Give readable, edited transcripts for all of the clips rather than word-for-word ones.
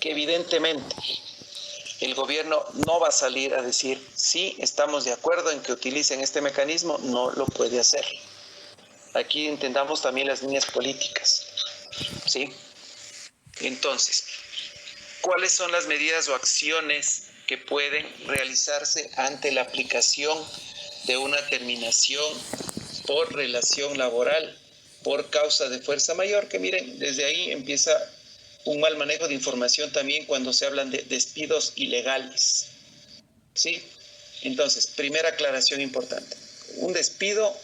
que evidentemente el gobierno no va a salir a decir, sí, estamos de acuerdo en que utilicen este mecanismo, no lo puede hacer. Aquí entendamos también las líneas políticas, ¿sí? Entonces, ¿cuáles son las medidas o acciones que pueden realizarse ante la aplicación de una terminación por relación laboral, por causa de fuerza mayor? Que miren, desde ahí empieza un mal manejo de información también cuando se hablan de despidos ilegales, ¿sí? Entonces, primera aclaración importante. Un despido,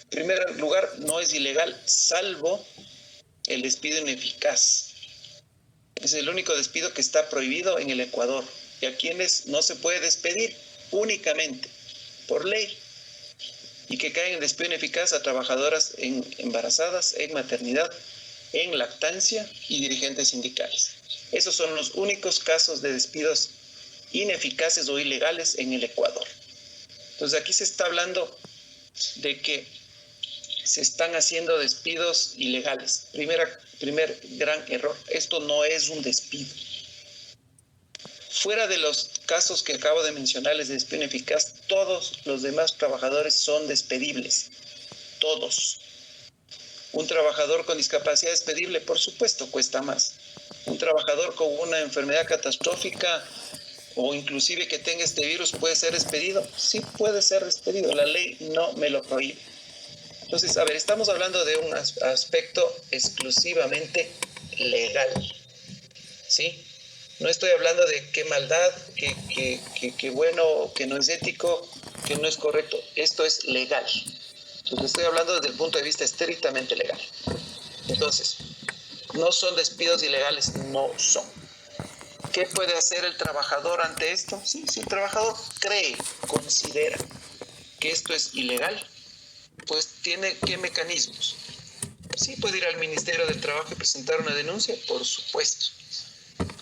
en primer lugar, no es ilegal, salvo el despido ineficaz. Es el único despido que está prohibido en el Ecuador. Y a quienes no se puede despedir únicamente por ley. Y que caen en despido ineficaz a trabajadoras embarazadas, en maternidad, en lactancia y dirigentes sindicales. Esos son los únicos casos de despidos ineficaces o ilegales en el Ecuador. Entonces aquí se está hablando de que se están haciendo despidos ilegales. Primer gran error. Esto no es un despido. Fuera de los casos que acabo de mencionarles de despido ineficaz, todos los demás trabajadores son despedibles. Todos. Un trabajador con discapacidad despedible, por supuesto, cuesta más. Un trabajador con una enfermedad catastrófica o inclusive que tenga este virus puede ser despedido. Sí puede ser despedido. La ley no me lo prohíbe. Entonces, a ver, estamos hablando de un aspecto exclusivamente legal, ¿sí? No estoy hablando de qué maldad, qué bueno, que no es ético, que no es correcto. Esto es legal. Entonces, estoy hablando desde el punto de vista estrictamente legal. Entonces, no son despidos ilegales, no son. ¿Qué puede hacer el trabajador ante esto? Sí, si el trabajador cree, considera que esto es ilegal, pues tiene ¿qué mecanismos? Sí, puede ir al Ministerio del Trabajo y presentar una denuncia, por supuesto.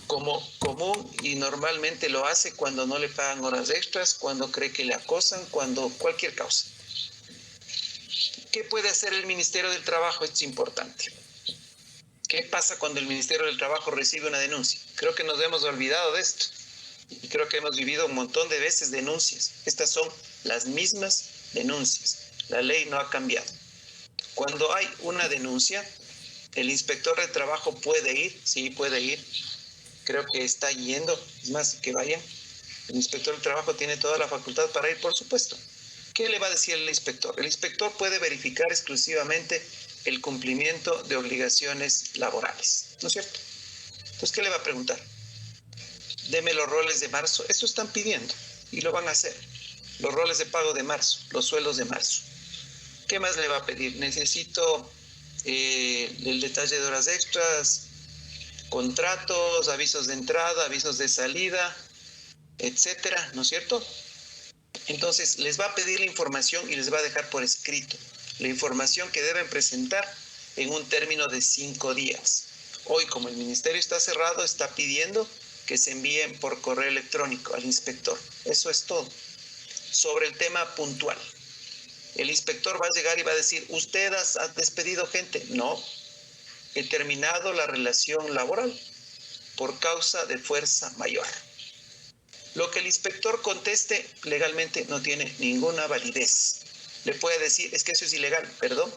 Como común y normalmente lo hace cuando no le pagan horas extras, cuando cree que le acosan, cuando cualquier causa. ¿Qué puede hacer el Ministerio del Trabajo? Esto es importante. ¿Qué pasa cuando el Ministerio del Trabajo recibe una denuncia? Creo que nos hemos olvidado de esto. Y creo que hemos vivido un montón de veces denuncias. Estas son las mismas denuncias. La ley no ha cambiado. Cuando hay una denuncia, el inspector de trabajo puede ir, sí puede ir, creo que está yendo, es más, que vayan. El inspector de trabajo tiene toda la facultad para ir, por supuesto. ¿Qué le va a decir el inspector? El inspector puede verificar exclusivamente el cumplimiento de obligaciones laborales, ¿no es cierto? Entonces, ¿qué le va a preguntar? Deme los roles de marzo. Eso están pidiendo y lo van a hacer. Los roles de pago de marzo, los sueldos de marzo. ¿Qué más le va a pedir? Necesito el detalle de horas extras, contratos, avisos de entrada, avisos de salida, etcétera, ¿no es cierto? Entonces, les va a pedir la información y les va a dejar por escrito la información que deben presentar en un término de 5 días. Hoy, como el ministerio está cerrado, está pidiendo que se envíen por correo electrónico al inspector. Eso es todo. Sobre el tema puntual. El inspector va a llegar y va a decir, ¿usted ha despedido gente? No, he terminado la relación laboral por causa de fuerza mayor. Lo que el inspector conteste legalmente no tiene ninguna validez. Le puede decir, es que eso es ilegal, perdón.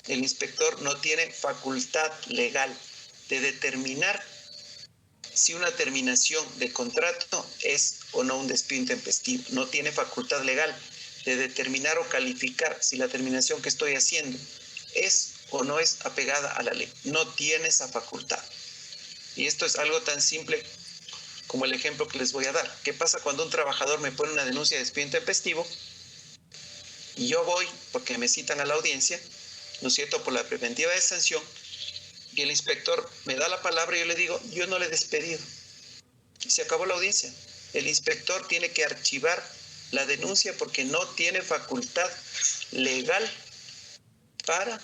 El inspector no tiene facultad legal de determinar si una terminación de contrato es o no un despido intempestivo. No tiene facultad legal de determinar o calificar si la terminación que estoy haciendo es o no es apegada a la ley. No tiene esa facultad. Y esto es algo tan simple como el ejemplo que les voy a dar. ¿Qué pasa cuando un trabajador me pone una denuncia de despido intempestivo y yo voy, porque me citan a la audiencia, ¿no es cierto?, por la preventiva de sanción, y el inspector me da la palabra y yo le digo, yo no le he despedido. Y se acabó la audiencia. El inspector tiene que archivar la denuncia porque no tiene facultad legal para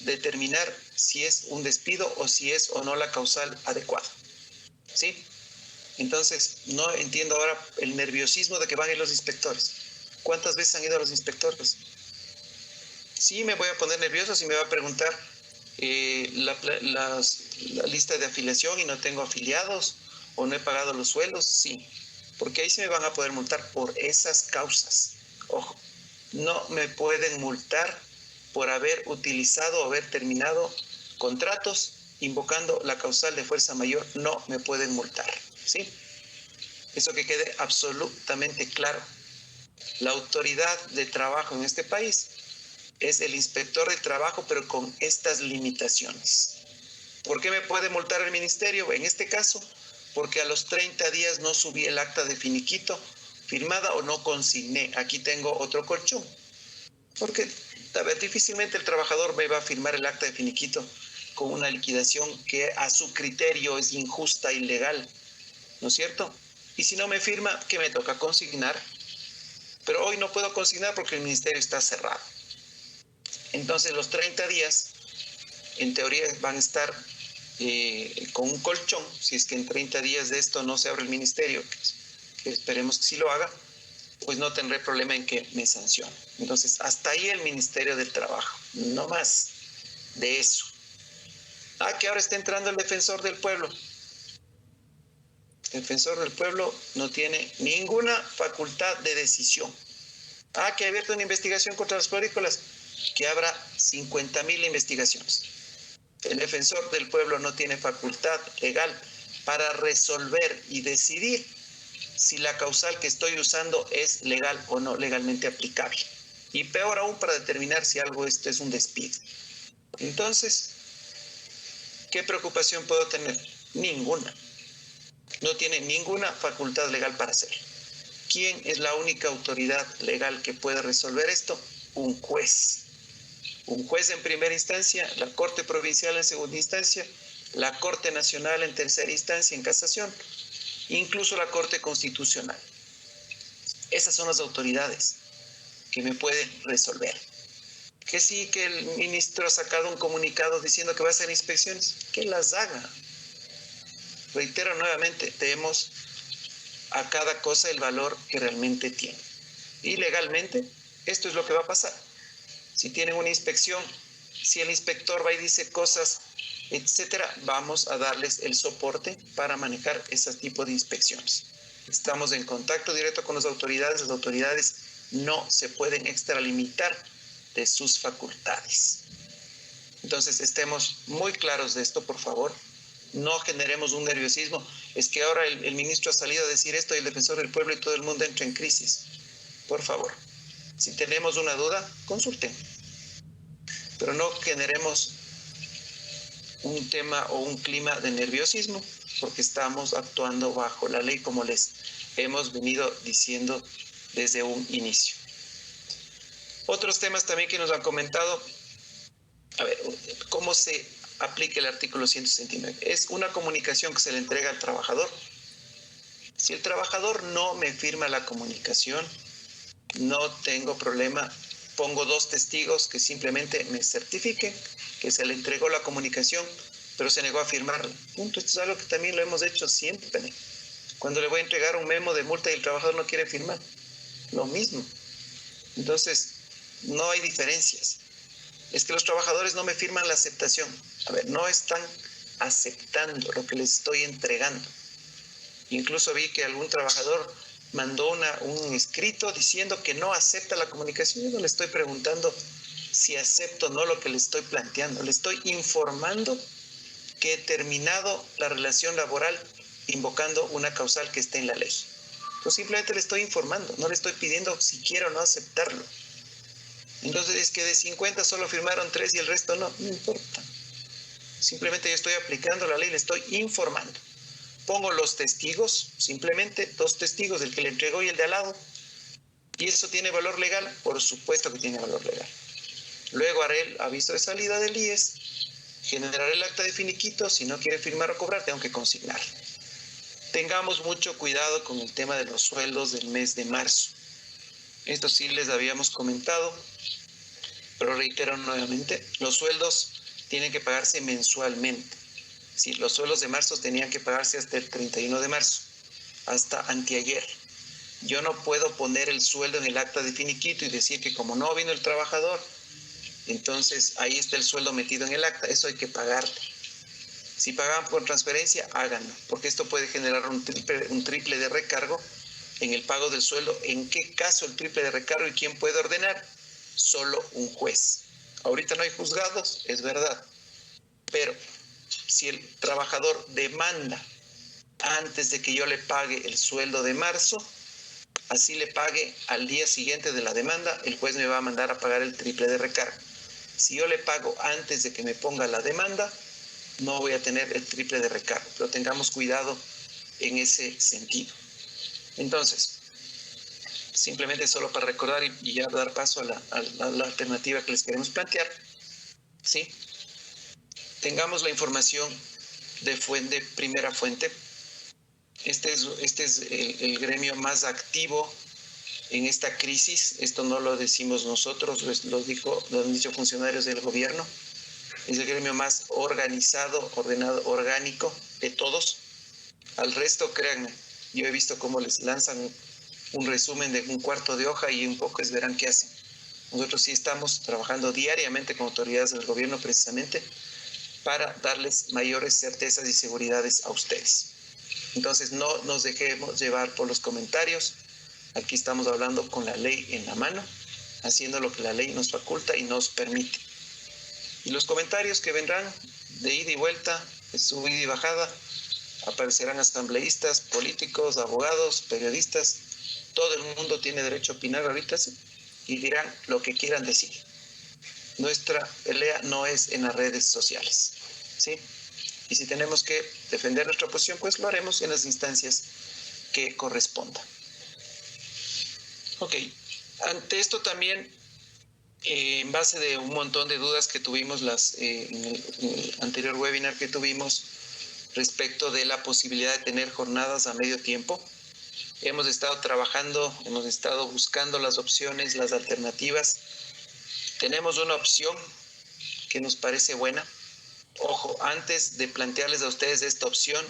determinar si es un despido o si es o no la causal adecuada. ¿Sí? Entonces, no entiendo ahora el nerviosismo de que van a ir los inspectores. ¿Cuántas veces han ido los inspectores? Sí, me voy a poner nervioso si me va a preguntar la lista de afiliación y no tengo afiliados o no he pagado los sueldos, sí, porque ahí se me van a poder multar por esas causas. Ojo, no me pueden multar por haber utilizado o haber terminado contratos invocando la causal de fuerza mayor, no me pueden multar, ¿sí? Eso que quede absolutamente claro. La autoridad de trabajo en este país es el inspector de trabajo, pero con estas limitaciones. ¿Por qué me puede multar el ministerio? En este caso, porque a los 30 días no subí el acta de finiquito firmada o no consigné. Aquí tengo otro colchón. Porque a ver, difícilmente el trabajador me va a firmar el acta de finiquito con una liquidación que a su criterio es injusta, ilegal, ¿no es cierto? Y si no me firma, ¿qué me toca? Consignar. Pero hoy no puedo consignar porque el ministerio está cerrado. Entonces los 30 días, en teoría, van a estar con un colchón. Si es que en 30 días de esto no se abre el ministerio, que esperemos que sí lo haga, pues no tendré problema en que me sancione. Entonces, hasta ahí el Ministerio del Trabajo, no más de eso. Que ahora está entrando el defensor del pueblo. El defensor del pueblo no tiene ninguna facultad de decisión. Que ha abierto una investigación contra los florícolas, que habrá 50.000 investigaciones. El defensor del pueblo no tiene facultad legal para resolver y decidir si la causal que estoy usando es legal o no legalmente aplicable. Y peor aún, para determinar si algo esto es un despido. Entonces, ¿qué preocupación puedo tener? Ninguna. No tiene ninguna facultad legal para hacerlo. ¿Quién es la única autoridad legal que puede resolver esto? Un juez. Un juez en primera instancia, la Corte Provincial en segunda instancia, la Corte Nacional en tercera instancia en casación, incluso la Corte Constitucional. Esas son las autoridades que me pueden resolver. Que sí, que el ministro ha sacado un comunicado diciendo que va a hacer inspecciones, que las haga. Reitero nuevamente, demos a cada cosa el valor que realmente tiene. Y legalmente, esto es lo que va a pasar. Si tienen una inspección, si el inspector va y dice cosas, etcétera, vamos a darles el soporte para manejar ese tipo de inspecciones. Estamos en contacto directo con las autoridades no se pueden extralimitar de sus facultades. Entonces, estemos muy claros de esto, por favor. No generemos un nerviosismo. Es que ahora el ministro ha salido a decir esto y el defensor del pueblo y todo el mundo entra en crisis. Por favor, si tenemos una duda, consulten. Pero no generemos un tema o un clima de nerviosismo, porque estamos actuando bajo la ley, como les hemos venido diciendo desde un inicio. Otros temas también que nos han comentado. A ver, ¿cómo se aplica el artículo 169? Es una comunicación que se le entrega al trabajador. Si el trabajador no me firma la comunicación, no tengo problema. Pongo 2 testigos que simplemente me certifiquen que se le entregó la comunicación, pero se negó a firmarla. Punto. Esto es algo que también lo hemos hecho siempre. Cuando le voy a entregar un memo de multa y el trabajador no quiere firmar, lo mismo. Entonces, no hay diferencias. Es que los trabajadores no me firman la aceptación. A ver, no están aceptando lo que les estoy entregando. Incluso vi que algún trabajador mandó un escrito diciendo que no acepta la comunicación. Yo no le estoy preguntando si acepto o no lo que le estoy planteando. Le estoy informando que he terminado la relación laboral invocando una causal que esté en la ley. Entonces simplemente le estoy informando, no le estoy pidiendo si quiero o no aceptarlo. Entonces es que de 50 solo firmaron 3 y el resto no importa. Simplemente yo estoy aplicando la ley, le estoy informando. Pongo los testigos, simplemente 2 testigos, el que le entregó y el de al lado. ¿Y eso tiene valor legal? Por supuesto que tiene valor legal. Luego haré el aviso de salida del IES, generaré el acta de finiquito, si no quiere firmar o cobrar, tengo que consignar. Tengamos mucho cuidado con el tema de los sueldos del mes de marzo. Esto sí les habíamos comentado, pero reitero nuevamente, los sueldos tienen que pagarse mensualmente. Sí, los sueldos de marzo tenían que pagarse hasta el 31 de marzo, hasta anteayer. Yo no puedo poner el sueldo en el acta de finiquito y decir que como no vino el trabajador, entonces ahí está el sueldo metido en el acta, eso hay que pagarle. Si pagaban por transferencia, háganlo, porque esto puede generar un triple de recargo en el pago del sueldo. ¿En qué caso el triple de recargo y quién puede ordenar? Solo un juez. Ahorita no hay juzgados, es verdad, pero si el trabajador demanda antes de que yo le pague el sueldo de marzo, así le pague al día siguiente de la demanda, el juez me va a mandar a pagar el triple de recargo. Si yo le pago antes de que me ponga la demanda, no voy a tener el triple de recargo, pero tengamos cuidado en ese sentido. Entonces, simplemente solo para recordar y ya dar paso a la alternativa que les queremos plantear, ¿sí? Tengamos la información de primera fuente. Este es el gremio más activo en esta crisis. Esto no lo decimos nosotros, lo han dicho funcionarios del gobierno. Es el gremio más organizado, ordenado, orgánico de todos. Al resto, créanme, yo he visto cómo les lanzan un resumen de un cuarto de hoja y un poco verán qué hacen. Nosotros sí estamos trabajando diariamente con autoridades del gobierno precisamente para darles mayores certezas y seguridades a ustedes. Entonces no nos dejemos llevar por los comentarios. Aquí estamos hablando con la ley en la mano, haciendo lo que la ley nos faculta y nos permite. Y los comentarios que vendrán de ida y vuelta, de subida y bajada, aparecerán asambleístas, políticos, abogados, periodistas. Todo el mundo tiene derecho a opinar ahorita, ¿sí? Y dirán lo que quieran decir. Nuestra pelea no es en las redes sociales, ¿sí? Y si tenemos que defender nuestra posición, pues lo haremos en las instancias que correspondan. Ok, ante esto también, en base de un montón de dudas que tuvimos en el anterior webinar que tuvimos respecto de la posibilidad de tener jornadas a medio tiempo, hemos estado trabajando, hemos estado buscando las opciones, las alternativas. Tenemos una opción que nos parece buena. Ojo, antes de plantearles a ustedes esta opción,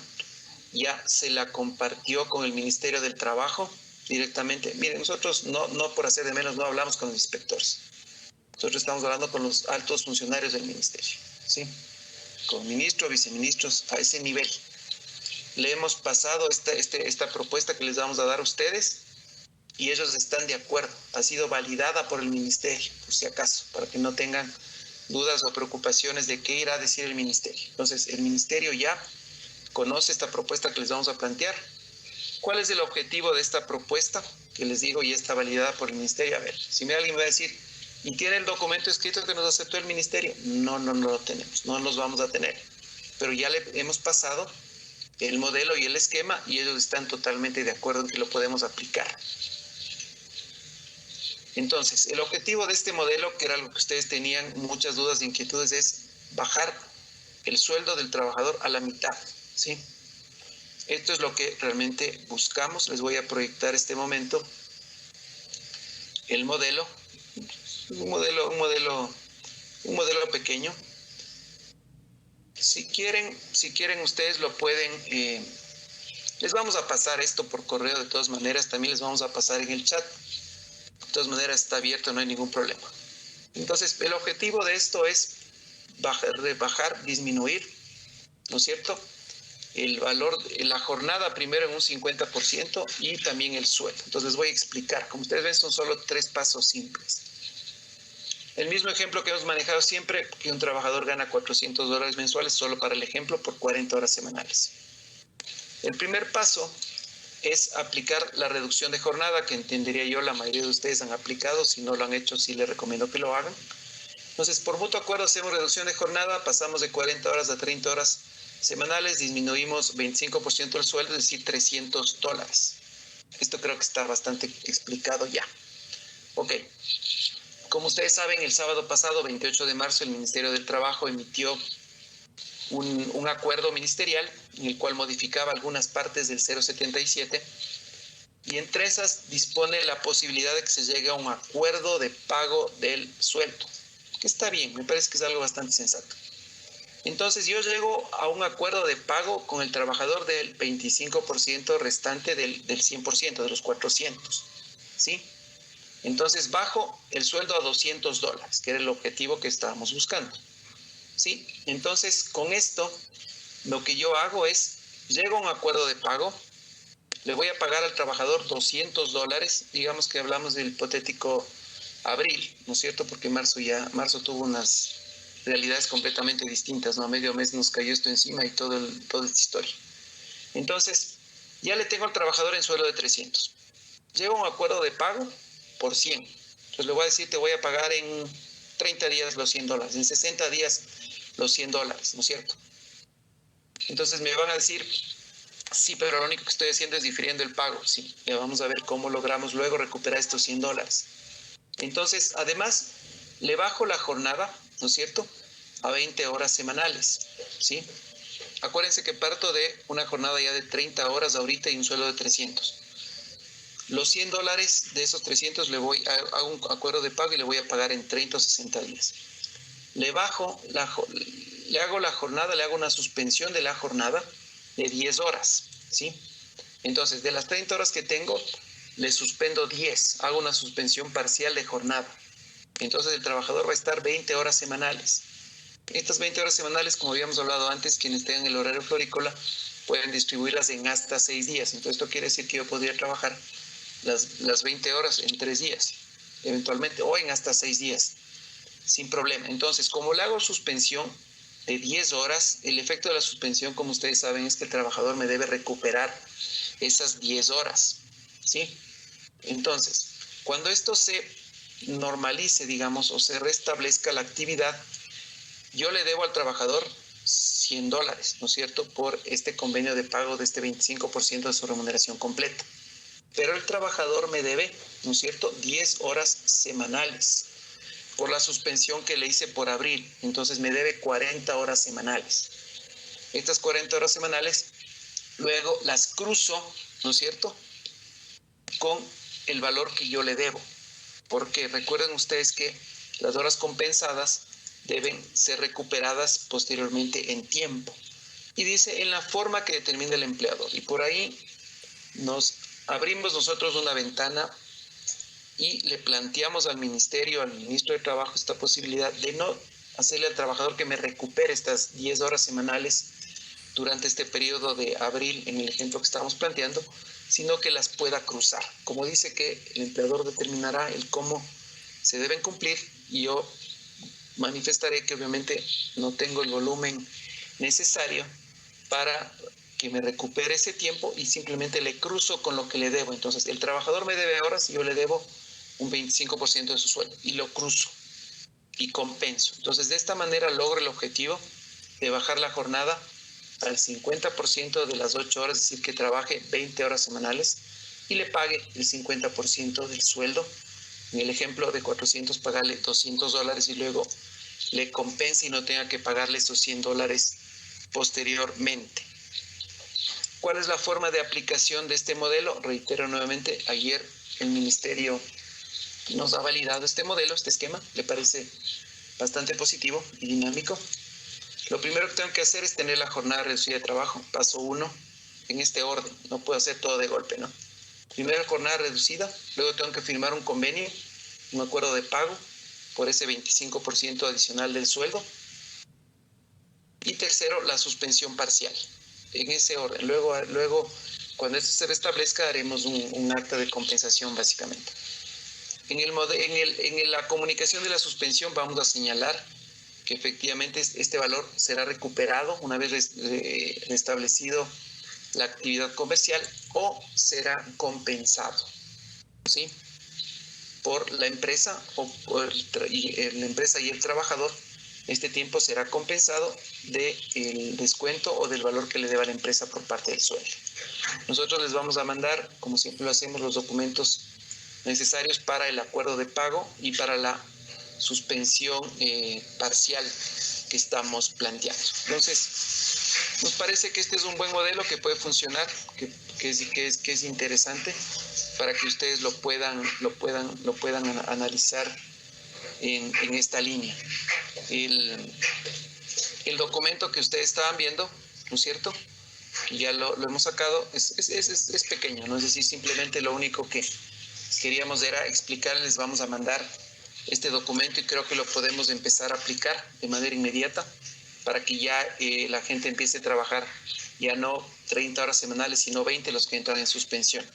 ya se la compartió con el Ministerio del Trabajo directamente. Miren, nosotros no por hacer de menos no hablamos con los inspectores. Nosotros estamos hablando con los altos funcionarios del ministerio, ¿sí? Con ministros, viceministros, a ese nivel. Le hemos pasado esta propuesta que les vamos a dar a ustedes y ellos están de acuerdo. Ha sido validada por el ministerio, por si acaso, para que no tengan dudas o preocupaciones de qué irá a decir el ministerio. Entonces, el ministerio ya conoce esta propuesta que les vamos a plantear. ¿Cuál es el objetivo de esta propuesta? Que les digo, ya está validada por el ministerio. A ver, si alguien me va a decir, ¿y tiene el documento escrito que nos aceptó el ministerio? No lo tenemos, no los vamos a tener. Pero ya le hemos pasado el modelo y el esquema y ellos están totalmente de acuerdo en que lo podemos aplicar. Entonces, el objetivo de este modelo, que era algo que ustedes tenían muchas dudas e inquietudes, es bajar el sueldo del trabajador a la mitad, ¿sí? Esto es lo que realmente buscamos. Les voy a proyectar este momento el modelo, un modelo pequeño. Si quieren ustedes lo pueden, les vamos a pasar esto por correo de todas maneras, también les vamos a pasar en el chat. De todas maneras está abierto, no hay ningún problema. Entonces, el objetivo de esto es disminuir, ¿no es cierto?, el valor, la jornada primero en un 50% y también el sueldo. Entonces les voy a explicar. Como ustedes ven, son solo 3 pasos simples. El mismo ejemplo que hemos manejado siempre, que un trabajador gana $400 mensuales, solo para el ejemplo, por 40 horas semanales. El primer paso es aplicar la reducción de jornada, que entendería yo la mayoría de ustedes han aplicado. Si no lo han hecho, sí les recomiendo que lo hagan. Entonces, por mutuo acuerdo hacemos reducción de jornada, pasamos de 40 horas a 30 horas semanales, disminuimos 25% del sueldo, es decir, $300. Esto creo que está bastante explicado ya. Ok. Como ustedes saben, el sábado pasado, 28 de marzo, el Ministerio del Trabajo emitió un acuerdo ministerial en el cual modificaba algunas partes del 077 y entre esas dispone la posibilidad de que se llegue a un acuerdo de pago del sueldo, que está bien, me parece que es algo bastante sensato. Entonces yo llego a un acuerdo de pago con el trabajador del 25% restante del 100%, de los 400, ¿sí? Entonces bajo el sueldo a $200, que era el objetivo que estábamos buscando, ¿sí? Entonces con esto lo que yo hago es, llego a un acuerdo de pago, le voy a pagar al trabajador $200, digamos que hablamos del hipotético abril, ¿no es cierto? Porque marzo tuvo unas realidades completamente distintas, ¿no? A medio mes nos cayó esto encima y toda esta historia. Entonces, ya le tengo al trabajador en sueldo de 300. Llego a un acuerdo de pago por 100. Entonces le voy a decir, te voy a pagar en 30 días los $100, en 60 días los $100, ¿no es cierto? Entonces me van a decir, sí, pero lo único que estoy haciendo es difiriendo el pago. Sí, ya vamos a ver cómo logramos luego recuperar estos $100. Entonces, además, le bajo la jornada, ¿no es cierto?, a 20 horas semanales, ¿sí? Acuérdense que parto de una jornada ya de 30 horas ahorita y un sueldo de 300. Los $100 de esos 300 le voy a un acuerdo de pago y le voy a pagar en 30 o 60 días. Le hago la jornada, le hago una suspensión de la jornada de 10 horas, ¿sí? Entonces, de las 30 horas que tengo, le suspendo 10, hago una suspensión parcial de jornada. Entonces, el trabajador va a estar 20 horas semanales. Estas 20 horas semanales, como habíamos hablado antes, quienes tengan el horario florícola pueden distribuirlas en hasta 6 días. Entonces, esto quiere decir que yo podría trabajar las 20 horas en 3 días, eventualmente, o en hasta 6 días, sin problema. Entonces, como le hago suspensión de 10 horas, el efecto de la suspensión, como ustedes saben, es que el trabajador me debe recuperar esas 10 horas, ¿sí? Entonces, cuando esto se normalice, digamos, o se restablezca la actividad, yo le debo al trabajador $100, ¿no es cierto?, por este convenio de pago de este 25% de su remuneración completa. Pero el trabajador me debe, ¿no es cierto?, 10 horas semanales por la suspensión que le hice por abril. Entonces me debe 40 horas semanales. Estas 40 horas semanales luego las cruzo, ¿no es cierto?, con el valor que yo le debo. Porque recuerden ustedes que las horas compensadas deben ser recuperadas posteriormente en tiempo. Y dice en la forma que determina el empleador. Y por ahí nos abrimos nosotros una ventana y le planteamos al ministerio, al ministro de Trabajo, esta posibilidad de no hacerle al trabajador que me recupere estas 10 horas semanales durante este periodo de abril, en el ejemplo que estamos planteando, sino que las pueda cruzar. Como dice que el empleador determinará el cómo se deben cumplir y yo manifestaré que obviamente no tengo el volumen necesario para que me recupere ese tiempo y simplemente le cruzo con lo que le debo. Entonces, el trabajador me debe horas y yo le debo un 25% de su sueldo y lo cruzo y compenso. Entonces, de esta manera logro el objetivo de bajar la jornada al 50% de las 8 horas, es decir, que trabaje 20 horas semanales y le pague el 50% del sueldo. En el ejemplo de 400, pagarle $200 y luego le compense y no tenga que pagarle esos $100 posteriormente. ¿Cuál es la forma de aplicación de este modelo? Reitero nuevamente, ayer el ministerio nos ha validado este modelo, este esquema, le parece bastante positivo y dinámico. Lo primero que tengo que hacer es tener la jornada reducida de trabajo, paso 1, en este orden, no puedo hacer todo de golpe, ¿no? Primero jornada reducida, luego tengo que firmar un convenio, un acuerdo de pago por ese 25% adicional del sueldo. Y tercero, la suspensión parcial, en ese orden. Luego cuando esto se restablezca, haremos un acta de compensación básicamente. En la comunicación de la suspensión vamos a señalar que efectivamente este valor será recuperado una vez restablecido la actividad comercial o será compensado, ¿sí?, por la empresa la empresa y el trabajador. Este tiempo será compensado del descuento o del valor que le deba la empresa por parte del sueldo. Nosotros les vamos a mandar, como siempre lo hacemos, los documentos necesarios para el acuerdo de pago y para la suspensión parcial que estamos planteando. Entonces, nos parece que este es un buen modelo que puede funcionar, que es interesante para que ustedes lo puedan analizar en esta línea. El documento que ustedes estaban viendo, ¿no es cierto?, que ya lo hemos sacado, es pequeño, ¿no? Es decir, simplemente lo único que queríamos era explicarles, vamos a mandar este documento y creo que lo podemos empezar a aplicar de manera inmediata. para que ya la gente empiece a trabajar ya no 30 horas semanales, sino 20 los que entran en suspensión.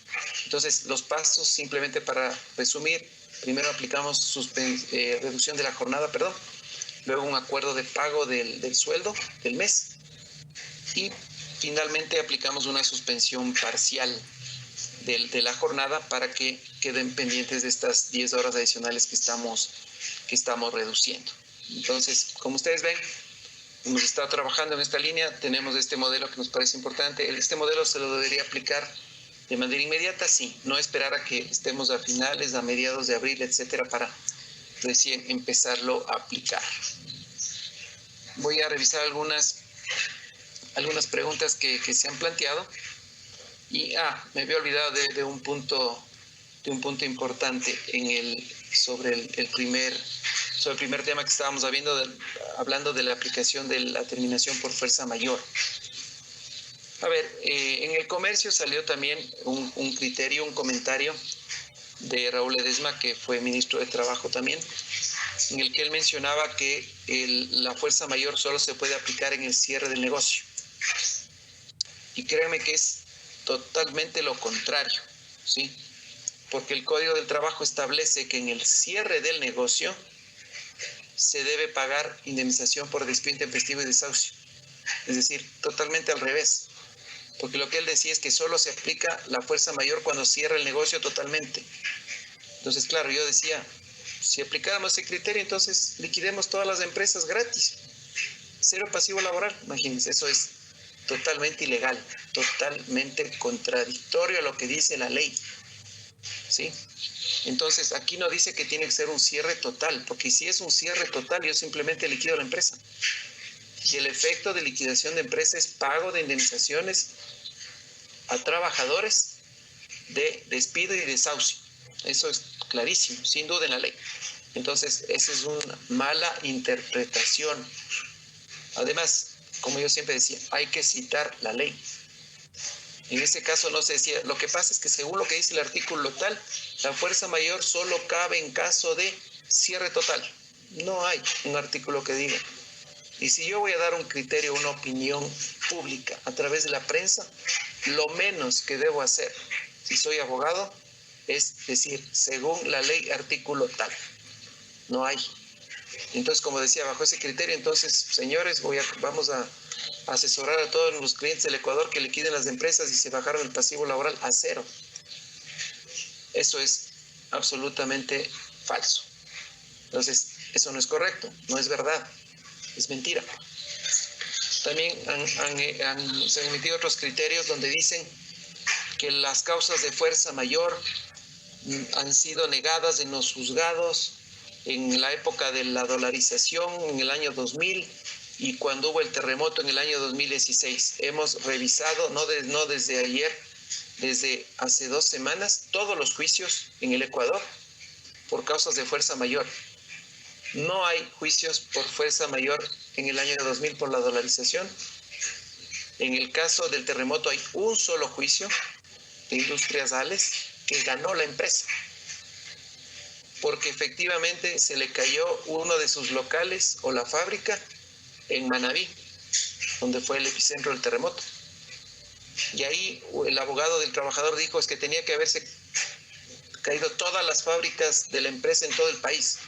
Entonces, los pasos, simplemente para resumir: primero aplicamos reducción de la jornada, luego un acuerdo de pago del sueldo del mes, y finalmente aplicamos una suspensión parcial de la jornada para que queden pendientes de estas 10 horas adicionales que estamos reduciendo. Entonces, como ustedes ven, hemos estado trabajando en esta línea, tenemos este modelo que nos parece importante. Este modelo se lo debería aplicar de manera inmediata, sí, no esperar a que estemos a finales, a mediados de abril, etcétera, para recién empezarlo a aplicar. Voy a revisar algunas preguntas que se han planteado. Y me había olvidado de un punto importante sobre el primer tema que estábamos hablando de la aplicación de la terminación por fuerza mayor. A ver, en el comercio salió también un criterio, un comentario de Raúl Ledesma, que fue ministro de Trabajo también, en el que él mencionaba que la fuerza mayor solo se puede aplicar en el cierre del negocio. Y créanme que es totalmente lo contrario, ¿sí? Porque el Código del Trabajo establece que en el cierre del negocio se debe pagar indemnización por despido intempestivo y desahucio. Es decir, totalmente al revés. Porque lo que él decía es que solo se aplica la fuerza mayor cuando cierra el negocio totalmente. Entonces, claro, yo decía, si aplicáramos ese criterio, entonces liquidemos todas las empresas gratis. Cero pasivo laboral, imagínense, eso es totalmente ilegal, totalmente contradictorio a lo que dice la ley, ¿sí? Entonces, aquí no dice que tiene que ser un cierre total, porque si es un cierre total, yo simplemente liquido la empresa. Y el efecto de liquidación de empresa es pago de indemnizaciones a trabajadores de despido y desahucio. Eso es clarísimo, sin duda en la ley. Entonces, esa es una mala interpretación. Además, como yo siempre decía, hay que citar la ley. En este caso no se decía, lo que pasa es que según lo que dice el artículo tal, la fuerza mayor solo cabe en caso de cierre total. No hay un artículo que diga. Y si yo voy a dar un criterio, una opinión pública a través de la prensa, lo menos que debo hacer, si soy abogado, es decir, según la ley artículo tal. No hay. Entonces, como decía, bajo ese criterio, entonces, señores, vamos a asesorar a todos los clientes del Ecuador que liquiden las empresas y se bajaron el pasivo laboral a cero. Eso es absolutamente falso. Entonces, eso no es correcto, no es verdad, es mentira. También se han emitido otros criterios donde dicen que las causas de fuerza mayor han sido negadas en los juzgados en la época de la dolarización en el año 2000 y cuando hubo el terremoto en el año 2016. Hemos revisado, no desde ayer, desde hace 2 semanas, todos los juicios en el Ecuador por causas de fuerza mayor. No hay juicios por fuerza mayor en el año 2000 por la dolarización. En el caso del terremoto hay un solo juicio de Industrias Ales que ganó la empresa, porque efectivamente se le cayó uno de sus locales o la fábrica en Manabí, donde fue el epicentro del terremoto. Y ahí el abogado del trabajador dijo es que tenía que haberse caído todas las fábricas de la empresa en todo el país.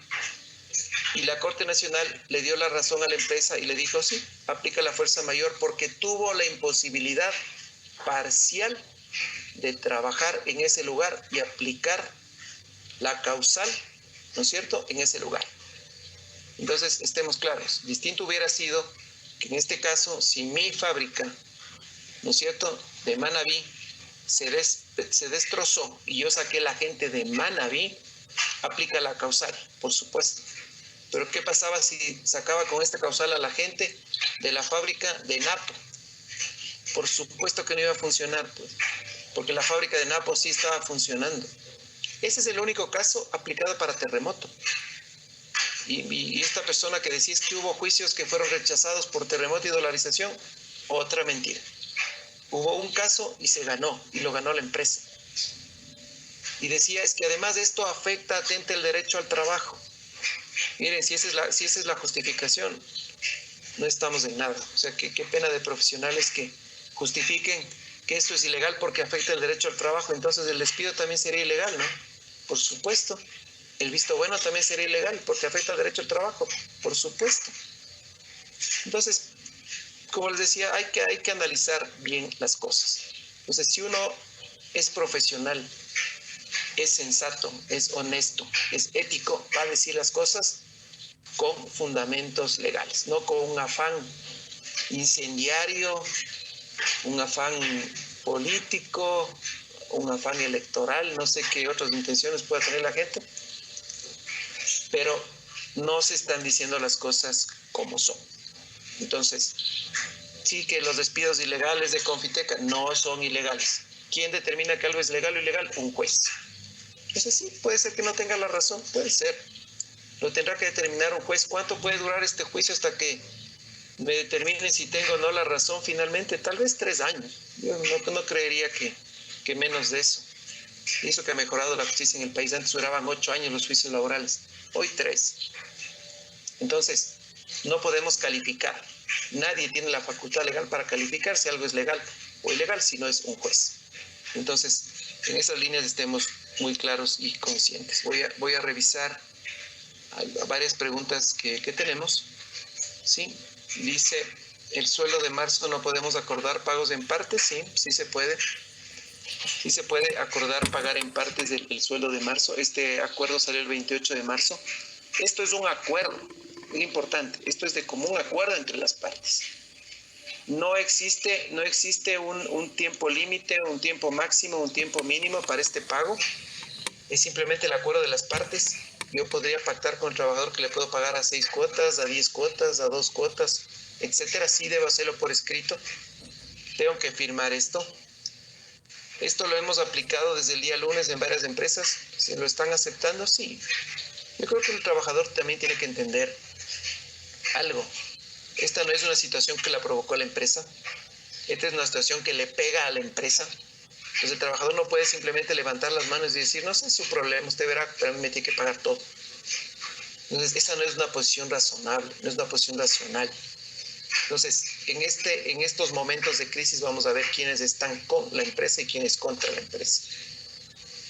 Y la Corte Nacional le dio la razón a la empresa y le dijo sí, aplica la fuerza mayor porque tuvo la imposibilidad parcial de trabajar en ese lugar y aplicar la causal, ¿no es cierto?, en ese lugar. Entonces, estemos claros, distinto hubiera sido que en este caso, si mi fábrica, ¿no es cierto?, de Manabí se destrozó y yo saqué la gente de Manabí, aplica la causal, por supuesto. Pero ¿qué pasaba si sacaba con esta causal a la gente de la fábrica de Napo? Por supuesto que no iba a funcionar, pues, porque la fábrica de Napo sí estaba funcionando. Ese es el único caso aplicado para terremoto. Y esta persona que decía es que hubo juicios que fueron rechazados por terremoto y dolarización, otra mentira. Hubo un caso y se ganó, y lo ganó la empresa. Y decía es que además de esto atenta el derecho al trabajo. Miren, si esa es la justificación, no estamos en nada. O sea, qué pena de profesionales que justifiquen que esto es ilegal porque afecta el derecho al trabajo. Entonces el despido también sería ilegal, ¿no? Por supuesto. El visto bueno también sería ilegal porque afecta al derecho al trabajo. Por supuesto. Entonces, como les decía, hay que analizar bien las cosas. Entonces, si uno es profesional, es sensato, es honesto, es ético, va a decir las cosas con fundamentos legales, no con un afán incendiario, un afán político, un afán electoral, no sé qué otras intenciones pueda tener la gente, pero no se están diciendo las cosas como son. Entonces, sí que los despidos ilegales de Confiteca no son ilegales. ¿Quién determina que algo es legal o ilegal? Un juez. Entonces sí, puede ser que no tenga la razón, puede ser. Lo tendrá que determinar un juez. ¿Cuánto puede durar este juicio hasta que me determine si tengo o no la razón finalmente? Tal vez 3 años. Yo no creería que menos de eso. Y eso que ha mejorado la justicia en el país. Antes duraban 8 años los juicios laborales. Hoy 3. Entonces, no podemos calificar. Nadie tiene la facultad legal para calificar si algo es legal o ilegal, si no es un juez. Entonces, en esas líneas estemos muy claros y conscientes. Voy a revisar varias preguntas que tenemos. ¿Sí? Dice, ¿el sueldo de marzo no podemos acordar pagos en partes? Sí se puede. Sí se puede acordar pagar en partes el sueldo de marzo. Este acuerdo salió el 28 de marzo. Esto es un acuerdo, muy importante. Esto es de común acuerdo entre las partes. No existe un tiempo límite, un tiempo máximo, un tiempo mínimo para este pago. Es simplemente el acuerdo de las partes. Yo podría pactar con el trabajador que le puedo pagar a 6 cuotas, a 10 cuotas, a 2 cuotas, etcétera. Sí debo hacerlo por escrito. Tengo que firmar esto. Esto lo hemos aplicado desde el día lunes en varias empresas. ¿Se lo están aceptando? Sí. Yo creo que el trabajador también tiene que entender algo. Esta no es una situación que la provocó la empresa. Esta es una situación que le pega a la empresa. Entonces el trabajador no puede simplemente levantar las manos y decir, no sé, es su problema, usted verá, pero a mí me tiene que pagar todo. Entonces esa no es una posición razonable, no es una posición racional. Entonces, en estos momentos de crisis vamos a ver quiénes están con la empresa y quiénes contra la empresa.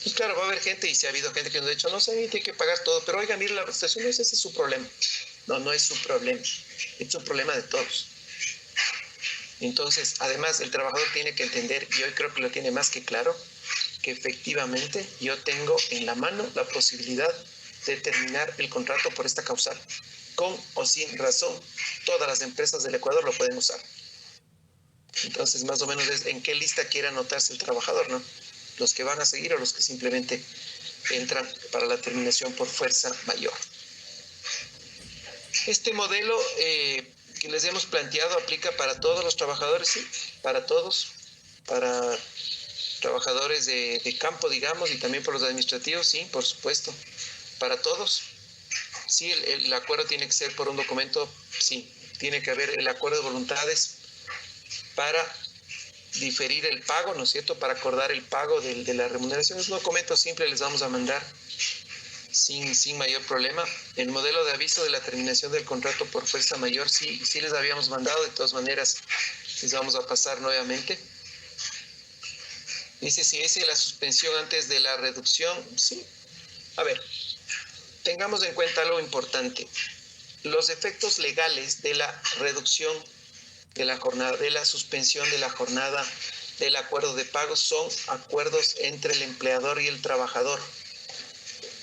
Pues claro, va a haber gente, y si ha habido gente que nos ha dicho, no sé, tiene que pagar todo, pero oiga, mire la situación, ese es su problema. No es su problema, es un problema de todos. Entonces, además, el trabajador tiene que entender, y hoy creo que lo tiene más que claro, que efectivamente yo tengo en la mano la posibilidad de terminar el contrato por esta causal. Con o sin razón, todas las empresas del Ecuador lo pueden usar. Entonces, más o menos es en qué lista quiere anotarse el trabajador, ¿no? Los que van a seguir o los que simplemente entran para la terminación por fuerza mayor. Este modelo que les hemos planteado aplica para todos los trabajadores, sí, para todos, para trabajadores de campo, digamos, y también por los administrativos, sí, por supuesto, para todos. Sí, el acuerdo tiene que ser por un documento, sí, tiene que haber el acuerdo de voluntades para diferir el pago, ¿no es cierto?, para acordar el pago de la remuneración. Es un documento simple, les vamos a mandar sin mayor problema. El modelo de aviso de la terminación del contrato por fuerza mayor, sí les habíamos mandado, de todas maneras les vamos a pasar nuevamente. Dice, si es la suspensión antes de la reducción, sí. A ver, tengamos en cuenta algo importante. Los efectos legales de la reducción de la jornada, de la suspensión de la jornada, del acuerdo de pago, son acuerdos entre el empleador y el trabajador.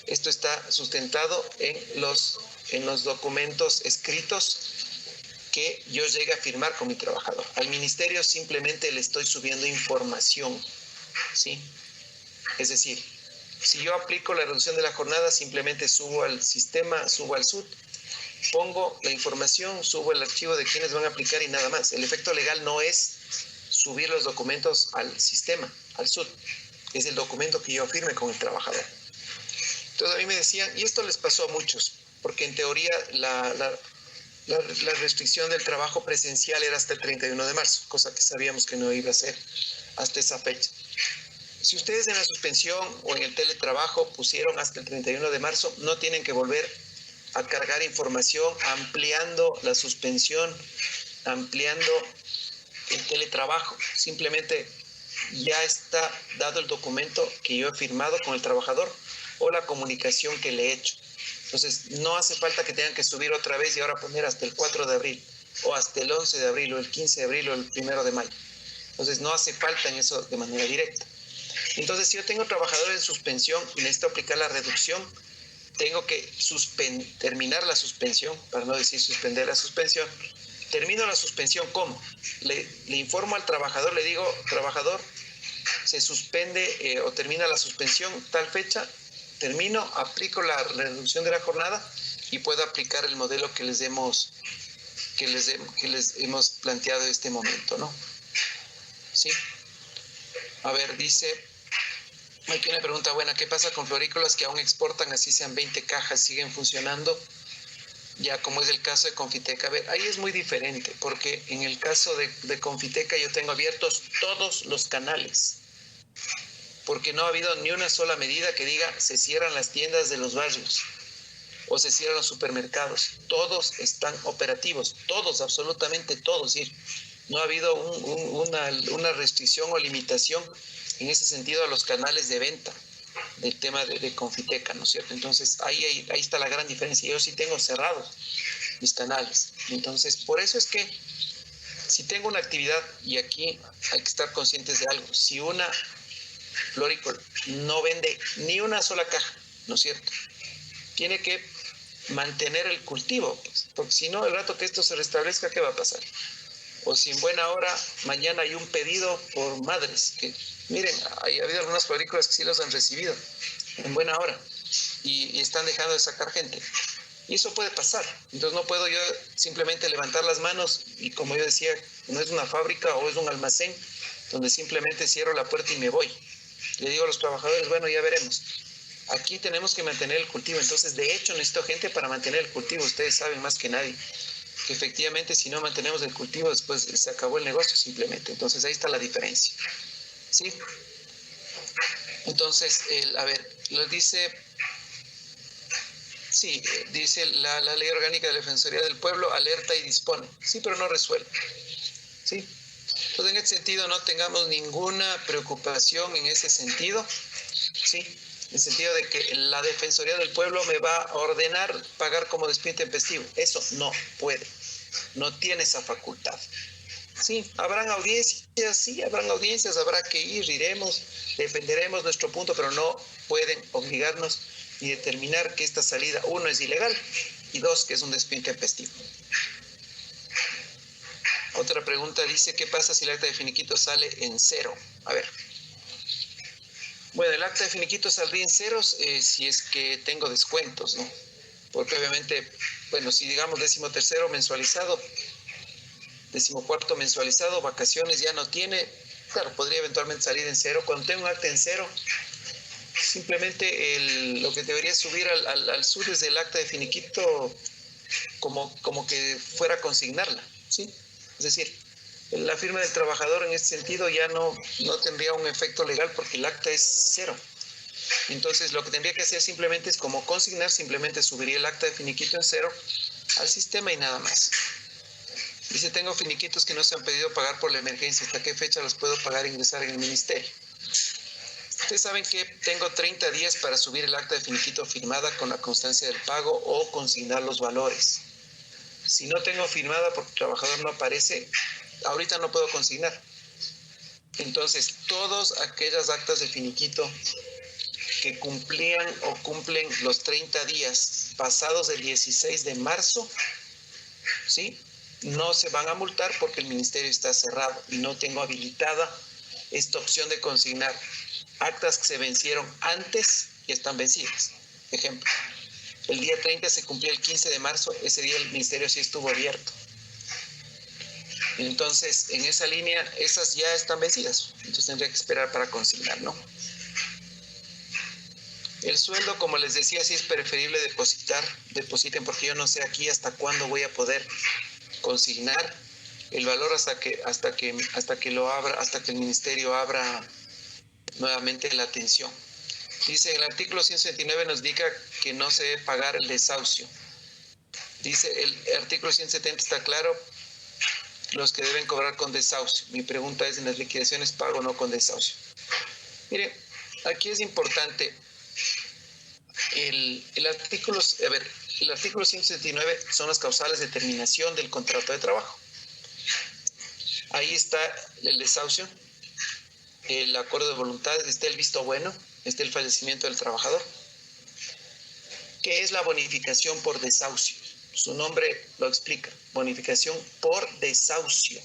Esto está sustentado en los documentos escritos que yo llegue a firmar con mi trabajador. Al ministerio simplemente le estoy subiendo información, ¿sí? Es decir, si yo aplico la reducción de la jornada, simplemente subo al sistema, subo al SUT, pongo la información, subo el archivo de quienes van a aplicar y nada más. El efecto legal no es subir los documentos al sistema, al SUT. Es el documento que yo firme con el trabajador. Entonces a mí me decían, y esto les pasó a muchos, porque en teoría la restricción del trabajo presencial era hasta el 31 de marzo, cosa que sabíamos que no iba a ser hasta esa fecha. Si ustedes en la suspensión o en el teletrabajo pusieron hasta el 31 de marzo, no tienen que volver a cargar información, ampliando la suspensión, ampliando el teletrabajo. Simplemente ya está dado el documento que yo he firmado con el trabajador o la comunicación que le he hecho. Entonces, no hace falta que tengan que subir otra vez y ahora poner hasta el 4 de abril, o hasta el 11 de abril, o el 15 de abril, o el 1 de mayo. Entonces, no hace falta en eso de manera directa. Entonces, si yo tengo trabajadores en suspensión y necesito aplicar la reducción, tengo que terminar la suspensión, para no decir suspender la suspensión. Termino la suspensión, ¿cómo? Le informo al trabajador, le digo, trabajador, se suspende o termina la suspensión tal fecha, termino, aplico la reducción de la jornada y puedo aplicar el modelo que les hemos planteado en este momento, ¿no? ¿Sí? A ver, dice, aquí una pregunta buena, ¿qué pasa con florícolas que aún exportan, así sean 20 cajas, siguen funcionando? Ya como es el caso de Confiteca. A ver, ahí es muy diferente, porque en el caso de Confiteca yo tengo abiertos todos los canales, porque no ha habido ni una sola medida que diga se cierran las tiendas de los barrios o se cierran los supermercados. Todos están operativos, todos, absolutamente todos. ¿Sí? No ha habido una restricción o limitación en ese sentido a los canales de venta del tema de Confiteca, ¿no es cierto? Entonces ahí está la gran diferencia. Yo sí tengo cerrados mis canales. Entonces, por eso es que si tengo una actividad, y aquí hay que estar conscientes de algo, si una florícola no vende ni una sola caja, ¿no es cierto? Tiene que mantener el cultivo, pues, porque si no, el rato que esto se restablezca, ¿qué va a pasar? O si en buena hora, mañana hay un pedido por madres, que miren, ha habido algunas florícolas que sí los han recibido en buena hora y están dejando de sacar gente. Y eso puede pasar. Entonces no puedo yo simplemente levantar las manos y, como yo decía, no es una fábrica o es un almacén donde simplemente cierro la puerta y me voy. Le digo a los trabajadores, bueno, ya veremos. Aquí tenemos que mantener el cultivo. Entonces, de hecho, necesito gente para mantener el cultivo. Ustedes saben más que nadie que efectivamente si no mantenemos el cultivo, después se acabó el negocio simplemente. Entonces, ahí está la diferencia. ¿Sí? Entonces, a ver, lo dice... Sí, dice la Ley Orgánica de la Defensoría del Pueblo, alerta y dispone. Sí, pero no resuelve. ¿Sí? Entonces, en este sentido, no tengamos ninguna preocupación en ese sentido. ¿Sí? En el sentido de que la Defensoría del Pueblo me va a ordenar pagar como despido intempestivo. Eso no puede. No tiene esa facultad. Sí, habrán audiencias, sí, habrán audiencias, habrá que ir, iremos, defenderemos nuestro punto, pero no pueden obligarnos y determinar que esta salida, uno, es ilegal y dos, que es un despido intempestivo. Otra pregunta dice, ¿qué pasa si el acta de finiquito sale en cero? A ver. Bueno, el acta de finiquito saldría en ceros si es que tengo descuentos, ¿no? Porque obviamente, bueno, si digamos 13º mensualizado, 14º mensualizado, vacaciones ya no tiene, claro, podría eventualmente salir en cero. Cuando tengo un acta en cero, simplemente lo que debería subir al sur es el acta de finiquito como que fuera a consignarla, ¿sí? Es decir, la firma del trabajador en este sentido ya no tendría un efecto legal porque el acta es cero. Entonces, lo que tendría que hacer simplemente es como consignar, simplemente subiría el acta de finiquito en cero al sistema y nada más. Dice, tengo finiquitos que no se han pedido pagar por la emergencia. ¿Hasta qué fecha los puedo pagar e ingresar en el ministerio? Ustedes saben que tengo 30 días para subir el acta de finiquito firmada con la constancia del pago o consignar los valores. Si no tengo firmada porque el trabajador no aparece, ahorita no puedo consignar. Entonces, todas aquellas actas de finiquito que cumplían o cumplen los 30 días pasados el 16 de marzo, ¿sí?, no se van a multar porque el ministerio está cerrado y no tengo habilitada esta opción de consignar actas que se vencieron antes y están vencidas. Ejemplo, el día 30 se cumplió el 15 de marzo, ese día el ministerio sí estuvo abierto. Entonces, en esa línea, esas ya están vencidas. Entonces tendría que esperar para consignar, ¿no? El sueldo, como les decía, sí es preferible depositen, porque yo no sé aquí hasta cuándo voy a poder consignar el valor hasta que el ministerio abra nuevamente la atención. Dice, el artículo 179 nos indica que no se debe pagar el desahucio. Dice el artículo 170, está claro, los que deben cobrar con desahucio. Mi pregunta es, ¿en las liquidaciones pago o no con desahucio? Mire, aquí es importante el artículo 169 son las causales de terminación del contrato de trabajo. Ahí está el desahucio, el acuerdo de voluntades, está el visto bueno, está el fallecimiento del trabajador. ¿Qué es la bonificación por desahucio? Su nombre lo explica, bonificación por desahucio.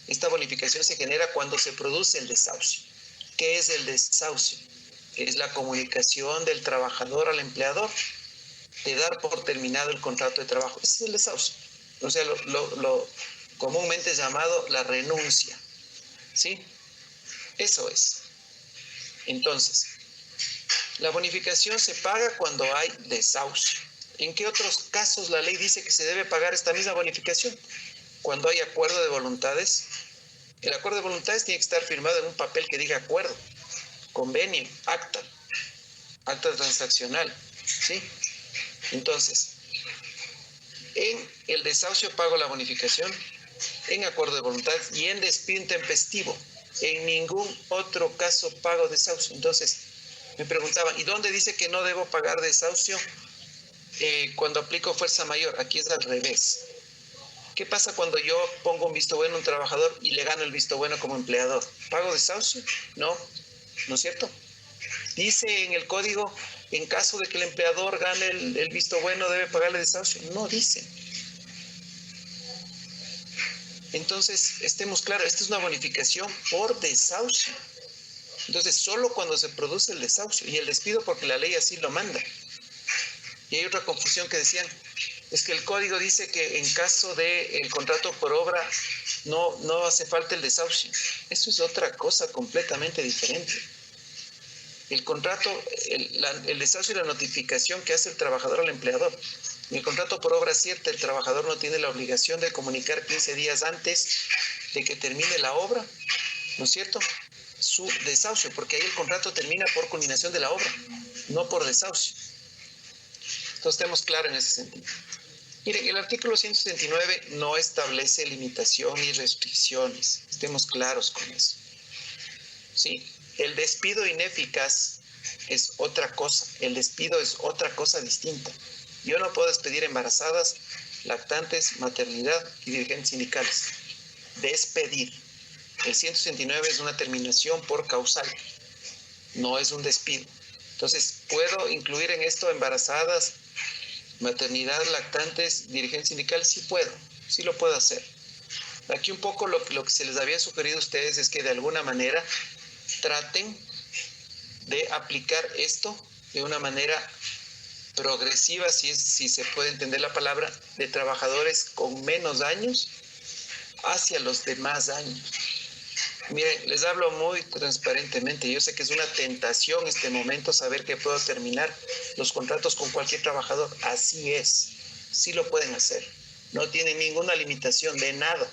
Esta bonificación se genera cuando se produce el desahucio. ¿Qué es el desahucio? Es la comunicación del trabajador al empleador de dar por terminado el contrato de trabajo. Ese es el desahucio. O sea, lo comúnmente llamado la renuncia. ¿Sí? Eso es. Entonces, la bonificación se paga cuando hay desahucio. ¿En qué otros casos la ley dice que se debe pagar esta misma bonificación? Cuando hay acuerdo de voluntades. El acuerdo de voluntades tiene que estar firmado en un papel que diga acuerdo, convenio, acta transaccional, ¿sí? Entonces, en el desahucio pago la bonificación, en acuerdo de voluntades y en despido intempestivo. En ningún otro caso pago desahucio. Entonces, me preguntaban, ¿y dónde dice que no debo pagar desahucio cuando aplico fuerza mayor? Aquí es al revés. ¿Qué pasa cuando yo pongo un visto bueno a un trabajador y le gano el visto bueno como empleador? ¿Pago desahucio? No, ¿no es cierto? Dice en el código, en caso de que el empleador gane el visto bueno, ¿debe pagarle desahucio? No dice. Entonces, estemos claros, esta es una bonificación por desahucio. Entonces, solo cuando se produce el desahucio y el despido porque la ley así lo manda. Y hay otra confusión que decían, es que el código dice que en caso del contrato por obra no hace falta el desahucio. Eso es otra cosa completamente diferente. El contrato, el desahucio y la notificación que hace el trabajador al empleador. En el contrato por obra cierta, el trabajador no tiene la obligación de comunicar 15 días antes de que termine la obra, ¿no es cierto?, su desahucio, porque ahí el contrato termina por culminación de la obra, no por desahucio. Entonces, estemos claros en ese sentido. Miren, el artículo 169 no establece limitación ni restricciones. Estemos claros con eso. ¿Sí? El despido ineficaz es otra cosa. El despido es otra cosa distinta. Yo no puedo despedir embarazadas, lactantes, maternidad y dirigentes sindicales. Despedir. El 169 es una terminación por causal. No es un despido. Entonces, ¿puedo incluir en esto embarazadas, maternidad, lactantes, dirigentes sindicales? Sí puedo, sí lo puedo hacer. Aquí un poco lo que se les había sugerido a ustedes es que de alguna manera traten de aplicar esto de una manera progresiva, si se puede entender la palabra, de trabajadores con menos años hacia los de más años. Miren, les hablo muy transparentemente. Yo sé que es una tentación este momento saber que puedo terminar los contratos con cualquier trabajador. Así es. Sí lo pueden hacer. No tienen ninguna limitación de nada.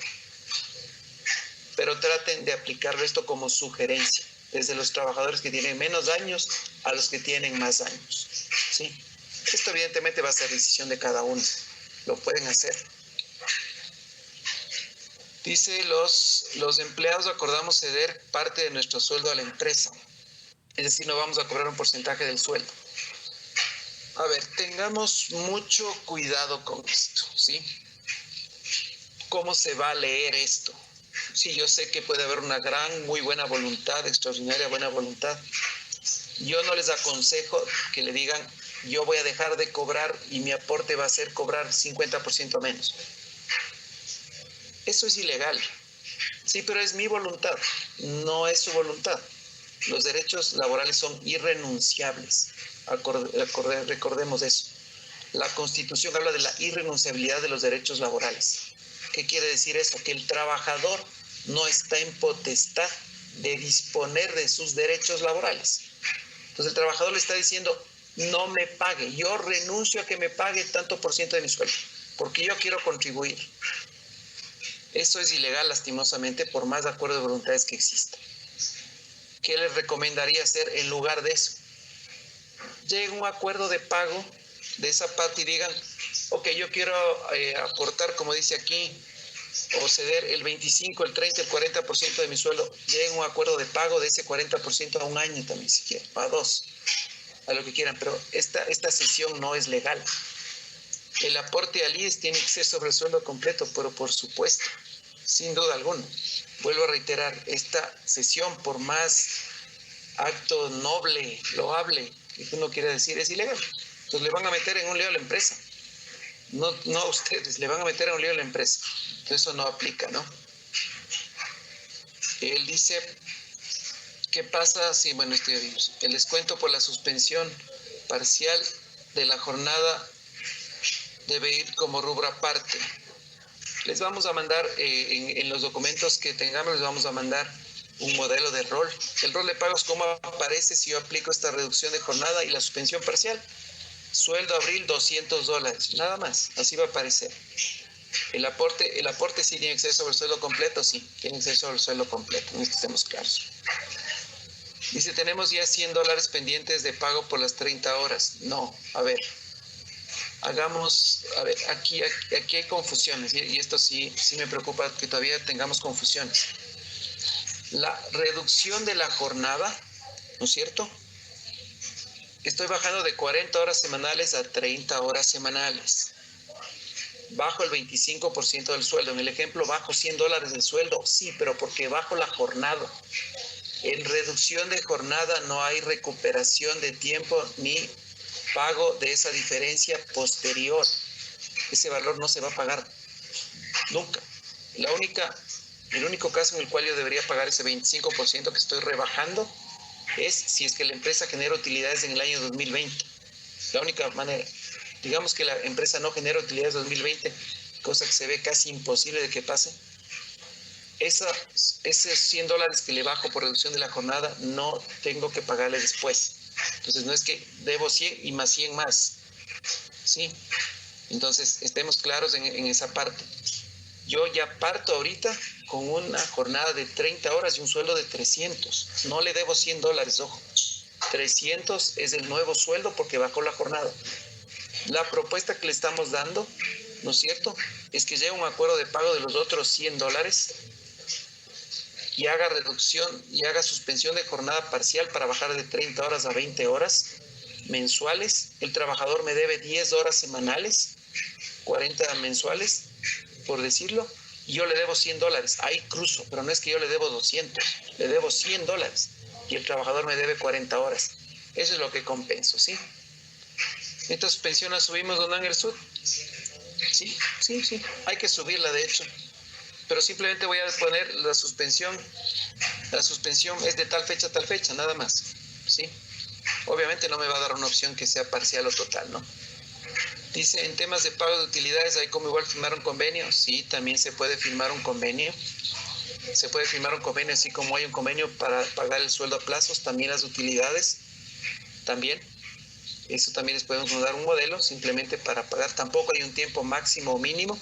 Pero traten de aplicarlo esto como sugerencia. Desde los trabajadores que tienen menos años a los que tienen más años. ¿Sí? Esto evidentemente va a ser decisión de cada uno. Lo pueden hacer. Dice, los empleados acordamos ceder parte de nuestro sueldo a la empresa. Es decir, no vamos a cobrar un porcentaje del sueldo. A ver, tengamos mucho cuidado con esto, ¿sí? ¿Cómo se va a leer esto? Sí, yo sé que puede haber una muy buena voluntad, extraordinaria buena voluntad. Yo no les aconsejo que le digan, yo voy a dejar de cobrar y mi aporte va a ser cobrar 50% menos. Eso es ilegal. Sí, pero es mi voluntad, no es su voluntad. Los derechos laborales son irrenunciables. Recordemos eso. La Constitución habla de la irrenunciabilidad de los derechos laborales. ¿Qué quiere decir eso? Que el trabajador no está en potestad de disponer de sus derechos laborales. Entonces el trabajador le está diciendo, no me pague, yo renuncio a que me pague tanto por ciento de mi sueldo, porque yo quiero contribuir. Esto es ilegal, lastimosamente, por más acuerdo de voluntades que exista. ¿Qué les recomendaría hacer en lugar de eso? Llega un acuerdo de pago de esa parte y digan, ok, yo quiero aportar, como dice aquí, o ceder el 25, el 30, el 40% de mi sueldo, lleguen a un acuerdo de pago de ese 40% a un año también, si quieren, a 2, a lo que quieran, pero esta cesión no es legal. El aporte al IES tiene que ser sobre el sueldo completo, pero por supuesto, sin duda alguna. Vuelvo a reiterar, esta cesión, por más acto noble, loable, que uno quiere decir, es ilegal. Entonces le van a meter en un lío a la empresa. No a ustedes, le van a meter en un lío a la empresa. Entonces eso no aplica, ¿no? Él dice, ¿qué pasa? Sí, bueno, esto ya vimos. El descuento por la suspensión parcial de la jornada debe ir como rubro aparte. Les vamos a mandar, en los documentos que tengamos, les vamos a mandar un modelo de rol. El rol de pagos, ¿cómo aparece si yo aplico esta reducción de jornada y la suspensión parcial? Sueldo abril, $200, nada más, así va a aparecer. El aporte sí tiene que ser sobre el sueldo completo, sí, tiene que ser sobre el sueldo completo, en esto estemos claros. Dice, tenemos ya $100 pendientes de pago por las 30 horas. No, a ver, aquí hay confusiones, y esto sí me preocupa que todavía tengamos confusiones. La reducción de la jornada, ¿no es cierto? Estoy bajando de 40 horas semanales a 30 horas semanales. Bajo el 25% del sueldo. En el ejemplo, bajo $100 del sueldo. Sí, pero porque bajo la jornada. En reducción de jornada no hay recuperación de tiempo ni pago de esa diferencia posterior. Ese valor no se va a pagar nunca. El único caso en el cual yo debería pagar ese 25% que estoy rebajando es si es que la empresa genera utilidades en el año 2020. La única manera. Digamos que la empresa no genera utilidades en 2020, cosa que se ve casi imposible de que pase. Esos $100 que le bajo por reducción de la jornada no tengo que pagarle después. Entonces no es que debo 100 y más 100 más. ¿Sí? Entonces estemos claros en esa parte. Yo ya parto ahorita con una jornada de 30 horas y un sueldo de 300. No le debo $100, ojo. 300 es el nuevo sueldo porque bajó la jornada. La propuesta que le estamos dando, ¿no es cierto?, es que llegue a un acuerdo de pago de los otros $100 y haga reducción y haga suspensión de jornada parcial para bajar de 30 horas a 20 horas mensuales. El trabajador me debe 10 horas semanales, 40 mensuales, por decirlo, y yo le debo $100. Ahí cruzo, pero no es que yo le debo 200, le debo $100 y el trabajador me debe 40 horas. Eso es lo que compenso, ¿sí? ¿Esta suspensión la subimos, don Ángel Sud? Sí, hay que subirla de hecho, pero simplemente voy a poner la suspensión es de tal fecha a tal fecha, nada más, ¿sí? Obviamente no me va a dar una opción que sea parcial o total, ¿no? Dice, en temas de pago de utilidades, ¿hay como igual firmar un convenio? Sí, también se puede firmar un convenio. Se puede firmar un convenio, así como hay un convenio para pagar el sueldo a plazos, también las utilidades, también. Eso también les podemos dar un modelo, simplemente para pagar. Tampoco hay un tiempo máximo o mínimo.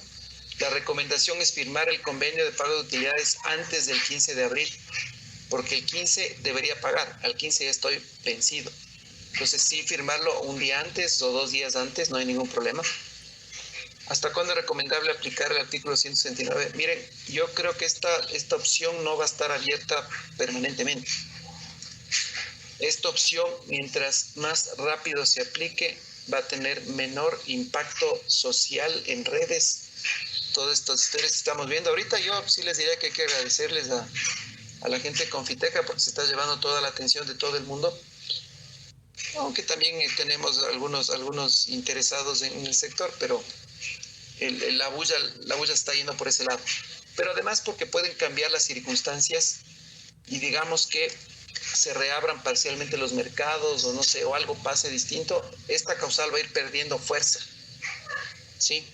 La recomendación es firmar el convenio de pago de utilidades antes del 15 de abril, porque el 15 debería pagar, al 15 ya estoy vencido. Entonces sí, firmarlo un día antes o 2 días antes, no hay ningún problema. ¿Hasta cuándo es recomendable aplicar el artículo 169? Miren, yo creo que esta opción no va a estar abierta permanentemente. Esta opción, mientras más rápido se aplique, va a tener menor impacto social en redes. Todas estas historias que estamos viendo ahorita, yo sí les diría que hay que agradecerles a la gente de Confiteca porque se está llevando toda la atención de todo el mundo. Aunque también tenemos algunos interesados en el sector, pero la bulla está yendo por ese lado. Pero además porque pueden cambiar las circunstancias y digamos que se reabran parcialmente los mercados o no sé, o algo pase distinto, esta causal va a ir perdiendo fuerza, ¿sí?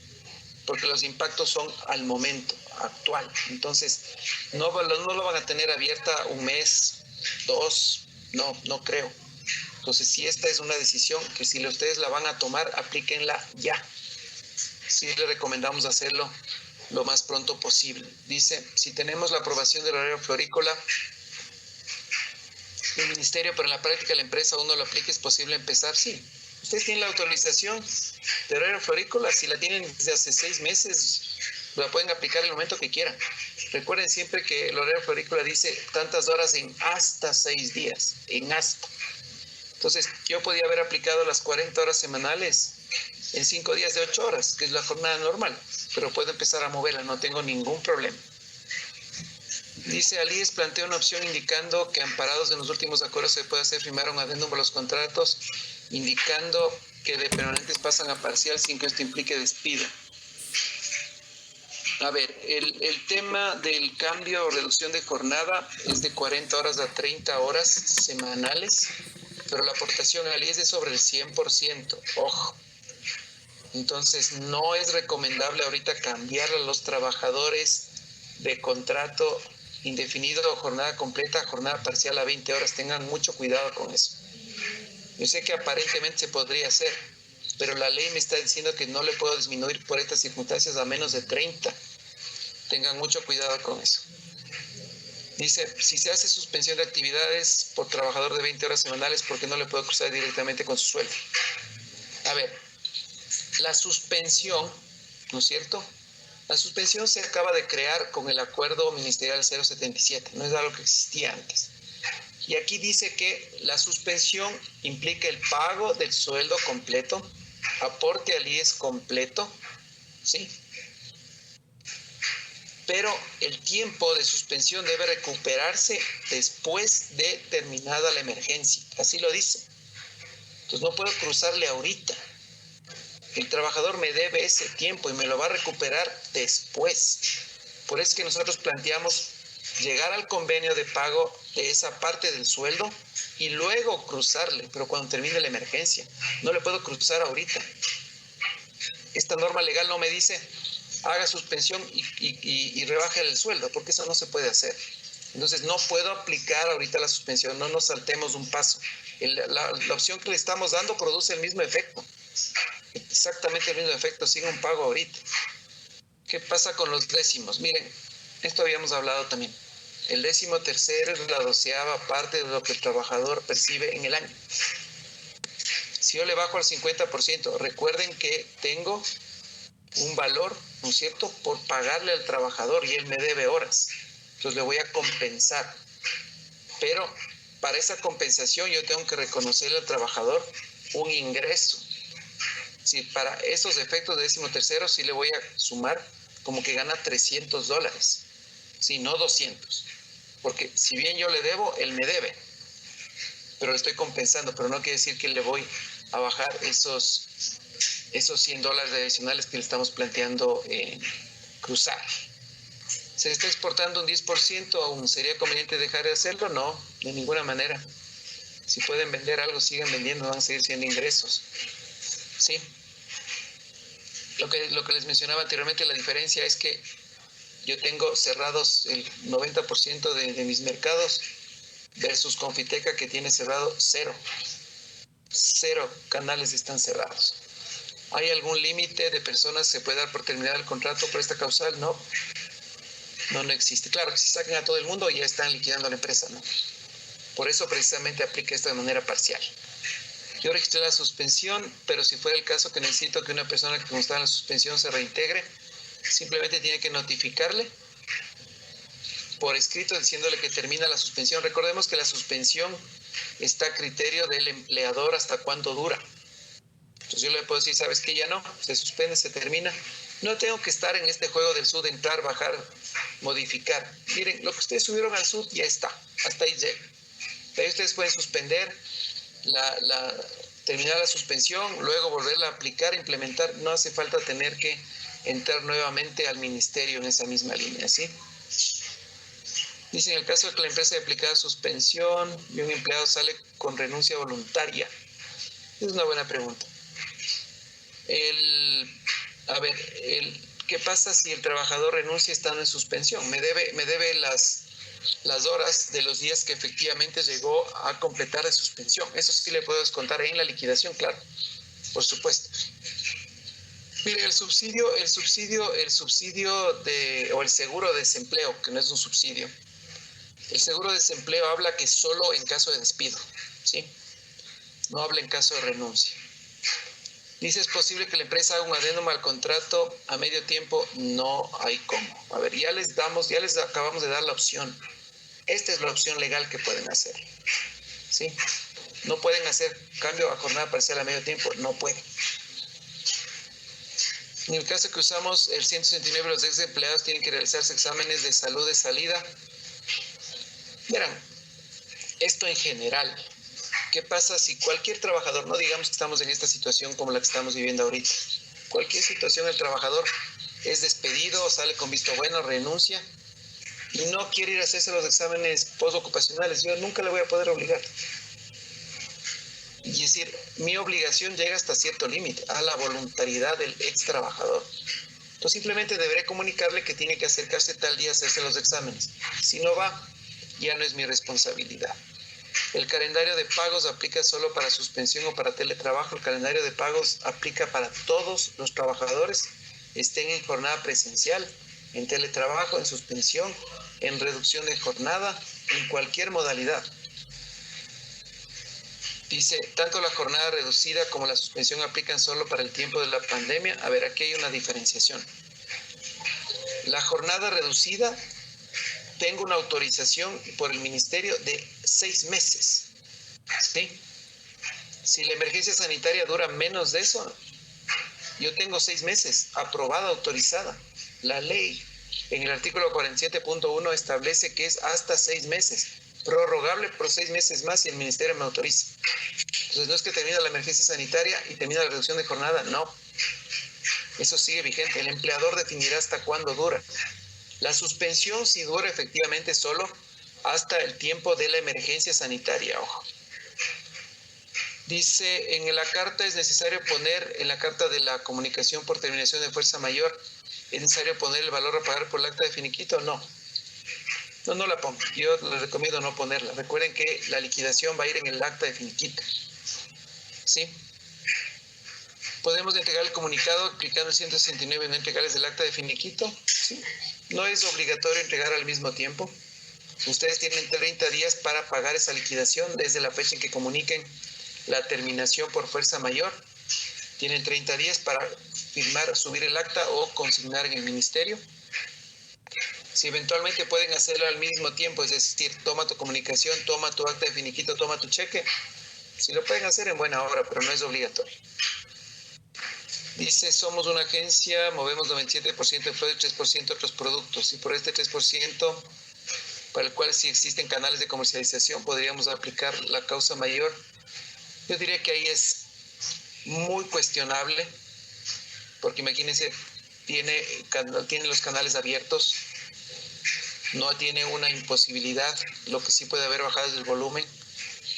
Porque los impactos son al momento actual. Entonces, no lo van a tener abierta un mes, 2, no creo. Entonces, si esta es una decisión que si ustedes la van a tomar, aplíquenla ya. Sí les recomendamos hacerlo lo más pronto posible. Dice, si tenemos la aprobación del horario florícola del ministerio, pero en la práctica la empresa aún no lo aplica, ¿es posible empezar? Sí. Ustedes tienen la autorización, de horario florícola, si la tienen desde hace 6 meses, la pueden aplicar el momento que quieran. Recuerden siempre que el horario florícola dice tantas horas en hasta 6 días, en hasta. Entonces, yo podía haber aplicado las 40 horas semanales en 5 días de 8 horas, que es la jornada normal, pero puedo empezar a moverla, no tengo ningún problema. Dice, Alies plantea una opción indicando que amparados en los últimos acuerdos se puede hacer firmar un adendum a los contratos, indicando que de permanentes pasan a parcial sin que esto implique despido. A ver, el tema del cambio o reducción de jornada es de 40 horas a 30 horas semanales, pero la aportación al IES es sobre el 100%, ojo. Entonces, no es recomendable ahorita cambiar a los trabajadores de contrato indefinido o jornada completa a jornada parcial a 20 horas. Tengan mucho cuidado con eso. Yo sé que aparentemente se podría hacer, pero la ley me está diciendo que no le puedo disminuir por estas circunstancias a menos de 30. Tengan mucho cuidado con eso. Dice, si se hace suspensión de actividades por trabajador de 20 horas semanales, ¿por qué no le puedo cruzar directamente con su sueldo? A ver, la suspensión, ¿no es cierto? La suspensión se acaba de crear con el acuerdo ministerial 077, no es algo que existía antes. Y aquí dice que la suspensión implica el pago del sueldo completo, aporte al IES completo, ¿sí? Pero el tiempo de suspensión debe recuperarse después de terminada la emergencia, así lo dice. Entonces no puedo cruzarle ahorita. El trabajador me debe ese tiempo y me lo va a recuperar después. Por eso es que nosotros planteamos llegar al convenio de pago de esa parte del sueldo y luego cruzarle, pero cuando termine la emergencia. No le puedo cruzar ahorita. Esta norma legal no me dice haga suspensión y rebaje el sueldo, porque eso no se puede hacer. Entonces no puedo aplicar ahorita la suspensión, no nos saltemos un paso. La opción que le estamos dando produce el mismo efecto. Exactamente el mismo efecto, sin un pago ahorita. ¿Qué pasa con los décimos? Miren, esto habíamos hablado también. El 13º es la 12ª parte de lo que el trabajador percibe en el año. Si yo le bajo al 50%, recuerden que tengo un valor, ¿no es cierto?, por pagarle al trabajador y él me debe horas. Entonces le voy a compensar. Pero para esa compensación yo tengo que reconocerle al trabajador un ingreso. Si para esos efectos de 13º sí le voy a sumar como que gana $300, sí, no 200, porque si bien yo le debo, él me debe, pero le estoy compensando, pero no quiere decir que le voy a bajar esos $100 adicionales que le estamos planteando cruzar. ¿Se está exportando un 10% aún? ¿Sería conveniente dejar de hacerlo? No, de ninguna manera. Si pueden vender algo, sigan vendiendo, van a seguir siendo ingresos. ¿Sí? Lo que les mencionaba anteriormente, la diferencia es que yo tengo cerrados el 90% de mis mercados versus Confiteca, que tiene cerrado 0. 0 canales están cerrados. ¿Hay algún límite de personas que se puede dar por terminar el contrato por esta causal? No existe. Claro que si sacan a todo el mundo ya están liquidando la empresa, ¿no? Por eso precisamente aplica esto de manera parcial. Yo registré la suspensión, pero si fuera el caso que necesito que una persona que está en la suspensión se reintegre, simplemente tiene que notificarle por escrito diciéndole que termina la suspensión. Recordemos que la suspensión está a criterio del empleador hasta cuánto dura. Entonces yo le puedo decir, ¿sabes qué? Ya no, se suspende, se termina. No tengo que estar en este juego del SUD, entrar, bajar, modificar. Miren, lo que ustedes subieron al SUD ya está, hasta ahí llega. Ahí ustedes pueden suspender, terminar la suspensión, luego volverla a aplicar, implementar. No hace falta tener que entrar nuevamente al ministerio en esa misma línea, ¿sí? Dice, en el caso de que la empresa haya aplicado suspensión y un empleado sale con renuncia voluntaria. Es una buena pregunta. ¿Qué pasa si el trabajador renuncia estando en suspensión? Me debe las horas de los días que efectivamente llegó a completar de suspensión. Eso sí le puedo descontar en la liquidación, claro, por supuesto. Mire, el subsidio o el seguro de desempleo, que no es un subsidio. El seguro de desempleo habla que solo en caso de despido, ¿sí? No habla en caso de renuncia. Dice, ¿es posible que la empresa haga un adendum al contrato a medio tiempo? No hay cómo. A ver, ya les acabamos de dar la opción. Esta es la opción legal que pueden hacer. ¿Sí? No pueden hacer cambio a jornada parcial a medio tiempo. No pueden. En el caso que usamos el 169, los ex empleados tienen que realizarse exámenes de salud de salida. Verán, esto en general. ¿Qué pasa si cualquier trabajador, no digamos que estamos en esta situación como la que estamos viviendo ahorita, cualquier situación el trabajador es despedido, sale con visto bueno, renuncia y no quiere ir a hacerse los exámenes postocupacionales? Yo nunca le voy a poder obligar. Y es decir, mi obligación llega hasta cierto límite, a la voluntariedad del ex trabajador. Entonces simplemente deberé comunicarle que tiene que acercarse tal día a hacerse los exámenes. Si no va, ya no es mi responsabilidad. El calendario de pagos aplica solo para suspensión o para teletrabajo. El calendario de pagos aplica para todos los trabajadores, estén en jornada presencial, en teletrabajo, en suspensión, en reducción de jornada, en cualquier modalidad. Dice, tanto la jornada reducida como la suspensión aplican solo para el tiempo de la pandemia. A ver, aquí hay una diferenciación. La jornada reducida, tengo una autorización por el ministerio de 6 meses. ¿Sí? Si la emergencia sanitaria dura menos de eso, yo tengo 6 meses, aprobada, autorizada. La ley en el artículo 47.1 establece que es hasta 6 meses, prorrogable por 6 meses más si el ministerio me autoriza. Entonces no es que termina la emergencia sanitaria y termina la reducción de jornada, no. Eso sigue vigente. El empleador definirá hasta cuándo dura. La suspensión sí dura efectivamente solo hasta el tiempo de la emergencia sanitaria, ojo. Dice, en la carta es necesario poner, en la carta de la comunicación por terminación de fuerza mayor, ¿es necesario poner el valor a pagar por el acta de finiquito? No. No la pongo. Yo les recomiendo no ponerla. Recuerden que la liquidación va a ir en el acta de finiquito. ¿Sí? ¿Podemos entregar el comunicado aplicando el 169 y no entregarles el acta de finiquito? Sí. No es obligatorio entregar al mismo tiempo. Ustedes tienen 30 días para pagar esa liquidación desde la fecha en que comuniquen la terminación por fuerza mayor. Tienen 30 días para firmar, subir el acta o consignar en el ministerio. Si eventualmente pueden hacerlo al mismo tiempo, es decir, toma tu comunicación, toma tu acta de finiquito, toma tu cheque. Si lo pueden hacer en buena hora, pero no es obligatorio. Dice, somos una agencia, movemos 97% de flor y 3% otros productos. Y por este 3%, para el cual si existen canales de comercialización, podríamos aplicar la causa mayor. Yo diría que ahí es muy cuestionable, porque imagínense, tiene los canales abiertos, no tiene una imposibilidad, lo que sí puede haber bajado es el volumen.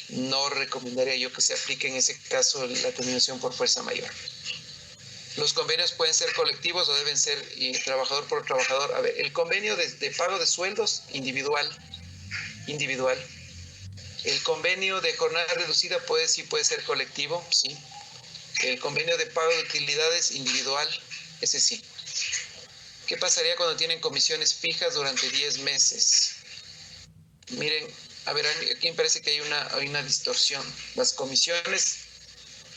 No recomendaría yo que se aplique en ese caso la terminación por fuerza mayor. Los convenios pueden ser colectivos o deben ser trabajador por trabajador. A ver, el convenio de pago de sueldos individual. El convenio de jornada reducida puede ser colectivo, sí. El convenio de pago de utilidades individual, ese sí. ¿Qué pasaría cuando tienen comisiones fijas durante 10 meses? Miren, a ver, aquí me parece que hay una distorsión. Las comisiones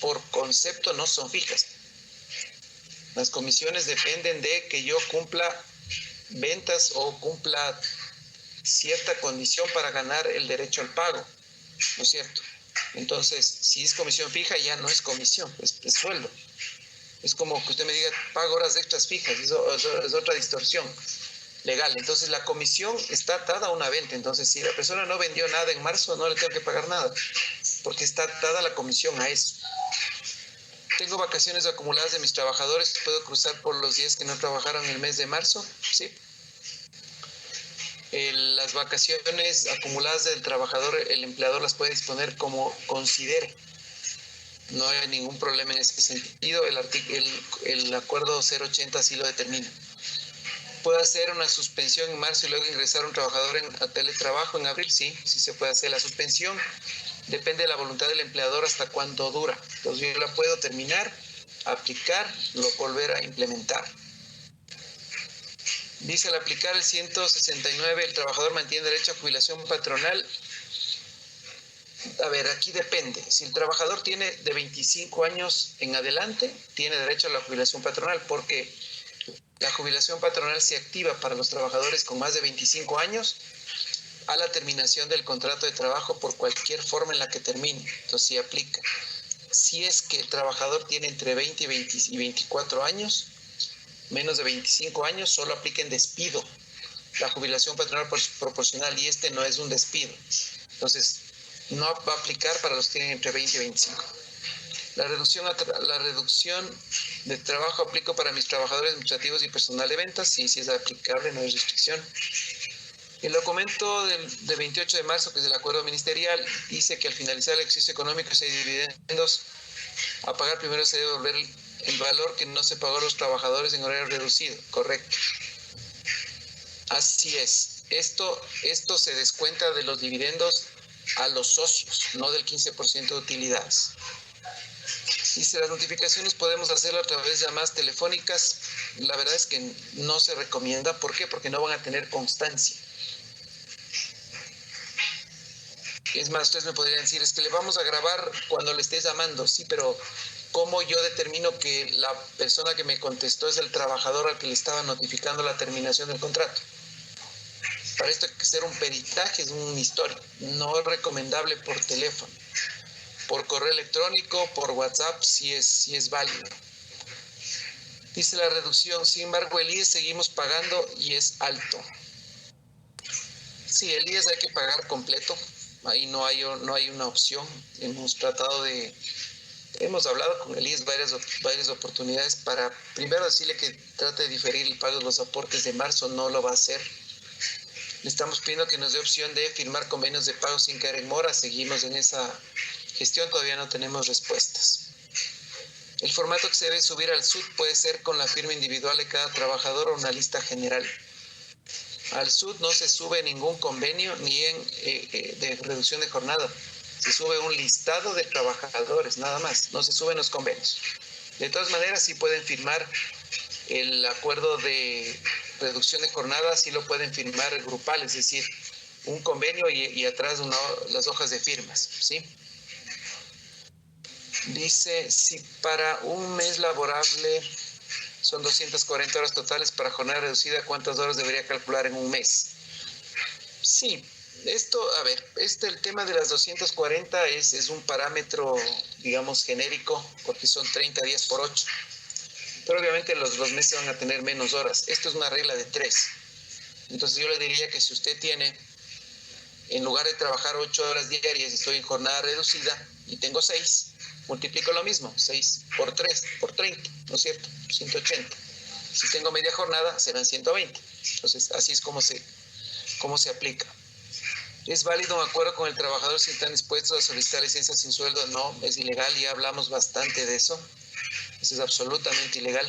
por concepto no son fijas. Las comisiones dependen de que yo cumpla ventas o cumpla cierta condición para ganar el derecho al pago, ¿no es cierto? Entonces, si es comisión fija, ya no es comisión, es sueldo. Es como que usted me diga, pago horas extras fijas, eso es otra distorsión legal. Entonces, la comisión está atada a una venta. Entonces, si la persona no vendió nada en marzo, no le tengo que pagar nada, porque está atada la comisión a eso. Tengo vacaciones acumuladas de mis trabajadores, ¿puedo cruzar por los días que no trabajaron el mes de marzo? Sí. Las vacaciones acumuladas del trabajador, el empleador las puede disponer como considere. No hay ningún problema en ese sentido. El acuerdo 080 así lo determina. ¿Puedo hacer una suspensión en marzo y luego ingresar a un trabajador a teletrabajo en abril? Sí se puede hacer. La suspensión depende de la voluntad del empleador hasta cuánto dura. Entonces yo la puedo terminar, aplicar, volver a implementar. Dice, al aplicar el 169, el trabajador mantiene derecho a jubilación patronal. A ver, aquí depende. Si el trabajador tiene de 25 años en adelante, tiene derecho a la jubilación patronal, porque la jubilación patronal se activa para los trabajadores con más de 25 años a la terminación del contrato de trabajo por cualquier forma en la que termine. Entonces, sí aplica. Si es que el trabajador tiene entre 20 y 24 años, menos de 25 años, solo aplica en despido la jubilación patronal proporcional, y este no es un despido. Entonces, no va a aplicar para los que tienen entre 20 y 25. La reducción de trabajo aplico para mis trabajadores administrativos y personal de ventas. Sí, sí es aplicable, no hay restricción. El documento de 28 de marzo, que es el acuerdo ministerial, dice que al finalizar el ejercicio económico, si hay dividendos a pagar, primero se debe devolver el valor que no se pagó a los trabajadores en horario reducido. Correcto. Así es. Esto se descuenta de los dividendos a los socios, no del 15% de utilidades. Dice, las notificaciones podemos hacerlo a través de llamadas telefónicas. La verdad es que no se recomienda. ¿Por qué? Porque no van a tener constancia. Es más, ustedes me podrían decir, es que le vamos a grabar cuando le estés llamando. Sí, pero ¿cómo yo determino que la persona que me contestó es el trabajador al que le estaba notificando la terminación del contrato? Para esto hay que hacer un peritaje, es una historia. No es recomendable por teléfono. Por correo electrónico, por WhatsApp, sí es válido. Dice la reducción, sin embargo, el IES seguimos pagando y es alto. Sí, el IES hay que pagar completo. Ahí no hay una opción. Hemos hablado con el IES varias oportunidades para, primero, decirle que trate de diferir el pago de los aportes de marzo. No lo va a hacer. Le estamos pidiendo que nos dé opción de firmar convenios de pago sin caer en mora. Seguimos en esa gestión, todavía no tenemos respuestas. El formato que se debe subir al SUT puede ser con la firma individual de cada trabajador o una lista general. Al SUT no se sube ningún convenio ni de reducción de jornada. Se sube un listado de trabajadores, nada más. No se suben los convenios. De todas maneras, sí pueden firmar el acuerdo de reducción de jornada, sí lo pueden firmar grupal, es decir, un convenio y atrás las hojas de firmas, ¿sí? Dice, si para un mes laborable son 240 horas totales para jornada reducida, ¿cuántas horas debería calcular en un mes? Sí, el tema de las 240 es un parámetro, digamos, genérico, porque son 30 días por 8. Pero obviamente los meses van a tener menos horas. Esto es una regla de 3. Entonces yo le diría que si usted tiene, en lugar de trabajar 8 horas diarias, estoy en jornada reducida y tengo 6, multiplico lo mismo, 6 por 3, por 30, ¿no es cierto? 180. Si tengo media jornada, serán 120. Entonces, así es como se aplica. ¿Es válido un acuerdo con el trabajador si están dispuestos a solicitar licencia sin sueldo? No, es ilegal, ya hablamos bastante de eso. Eso es absolutamente ilegal.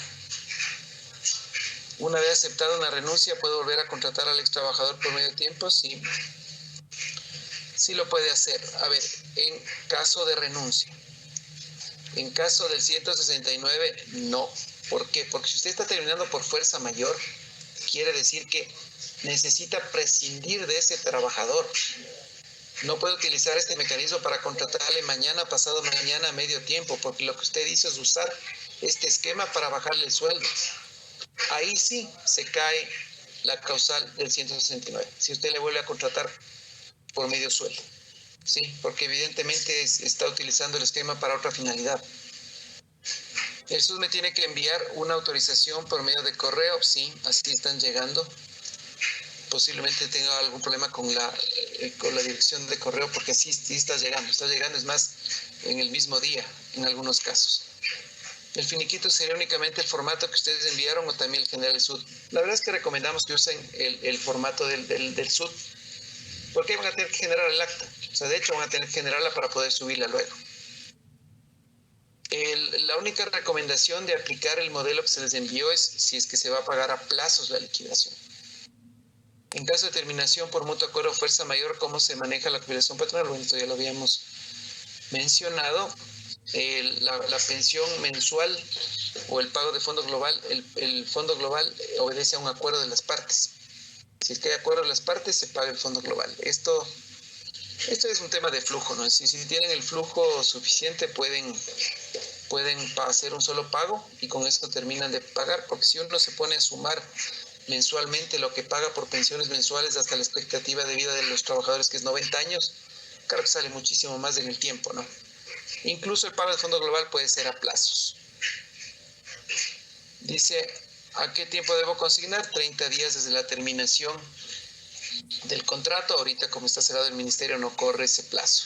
Una vez aceptada una renuncia, ¿puede volver a contratar al ex trabajador por medio tiempo? Sí. Sí lo puede hacer. A ver, en caso de renuncia. En caso del 169, no. ¿Por qué? Porque si usted está terminando por fuerza mayor, quiere decir que necesita prescindir de ese trabajador. No puede utilizar este mecanismo para contratarle mañana, pasado mañana, a medio tiempo, porque lo que usted hizo es usar este esquema para bajarle el sueldo. Ahí sí se cae la causal del 169, si usted le vuelve a contratar por medio sueldo, ¿sí? Porque evidentemente está utilizando el esquema para otra finalidad. El SUS me tiene que enviar una autorización por medio de correo, sí, así están llegando. Posiblemente tenga algún problema con la dirección de correo, porque sí está llegando, es más, en el mismo día, en algunos casos. ¿El finiquito sería únicamente el formato que ustedes enviaron o también el general del SUD? La verdad es que recomendamos que usen el formato del SUD, porque van a tener que generar el acta. O sea, de hecho van a tener que generarla para poder subirla luego. La única recomendación de aplicar el modelo que se les envió es si es que se va a pagar a plazos la liquidación. En caso de terminación por mutuo acuerdo o fuerza mayor, ¿cómo se maneja la jubilación patronal? Bueno, esto ya lo habíamos mencionado. La pensión mensual o el pago de fondo global, el fondo global obedece a un acuerdo de las partes. Si es que hay acuerdo de las partes, se paga el fondo global. Esto Esto es un tema de flujo, ¿no? Si tienen el flujo suficiente pueden hacer un solo pago y con eso terminan de pagar, porque si uno se pone a sumar mensualmente lo que paga por pensiones mensuales hasta la expectativa de vida de los trabajadores, que es 90 años, claro que sale muchísimo más en el tiempo, ¿no? Incluso el pago del Fondo Global puede ser a plazos. Dice, ¿a qué tiempo debo consignar? 30 días desde la terminación del contrato. Ahorita, como está cerrado el ministerio, no corre ese plazo.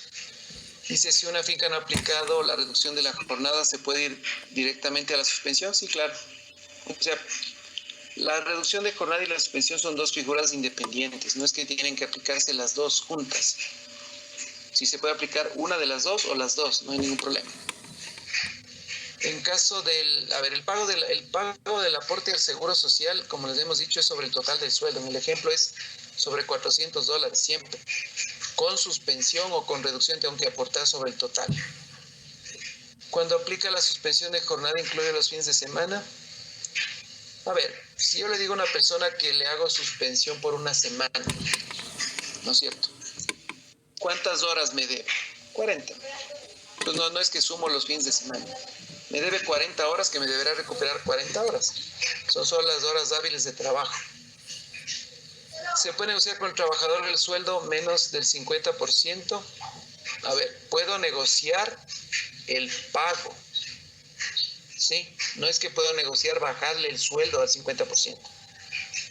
Dice, si una finca no ha aplicado la reducción de la jornada, ¿se puede ir directamente a la suspensión? Sí, claro. O sea, la reducción de jornada y la suspensión son dos figuras independientes. No es que tienen que aplicarse las dos juntas. Si se puede aplicar una de las dos o las dos, no hay ningún problema. En caso del, el pago del aporte al seguro social, como les hemos dicho, es sobre el total del sueldo. En el ejemplo es sobre $400 siempre. Con suspensión o con reducción tengo que aportar sobre el total. Cuando aplica la suspensión de jornada, ¿incluye los fines de semana? A ver, si yo le digo a una persona que le hago suspensión por una semana, ¿no es cierto? ¿Cuántas horas me debe? 40. Pues no es que sumo los fines de semana. Me debe 40 horas que me deberá recuperar 40 horas. Son solo las horas hábiles de trabajo. ¿Se puede negociar con el trabajador el sueldo menos del 50%? A ver, puedo negociar el pago. ¿Sí? No es que puedo negociar bajarle el sueldo al 50%.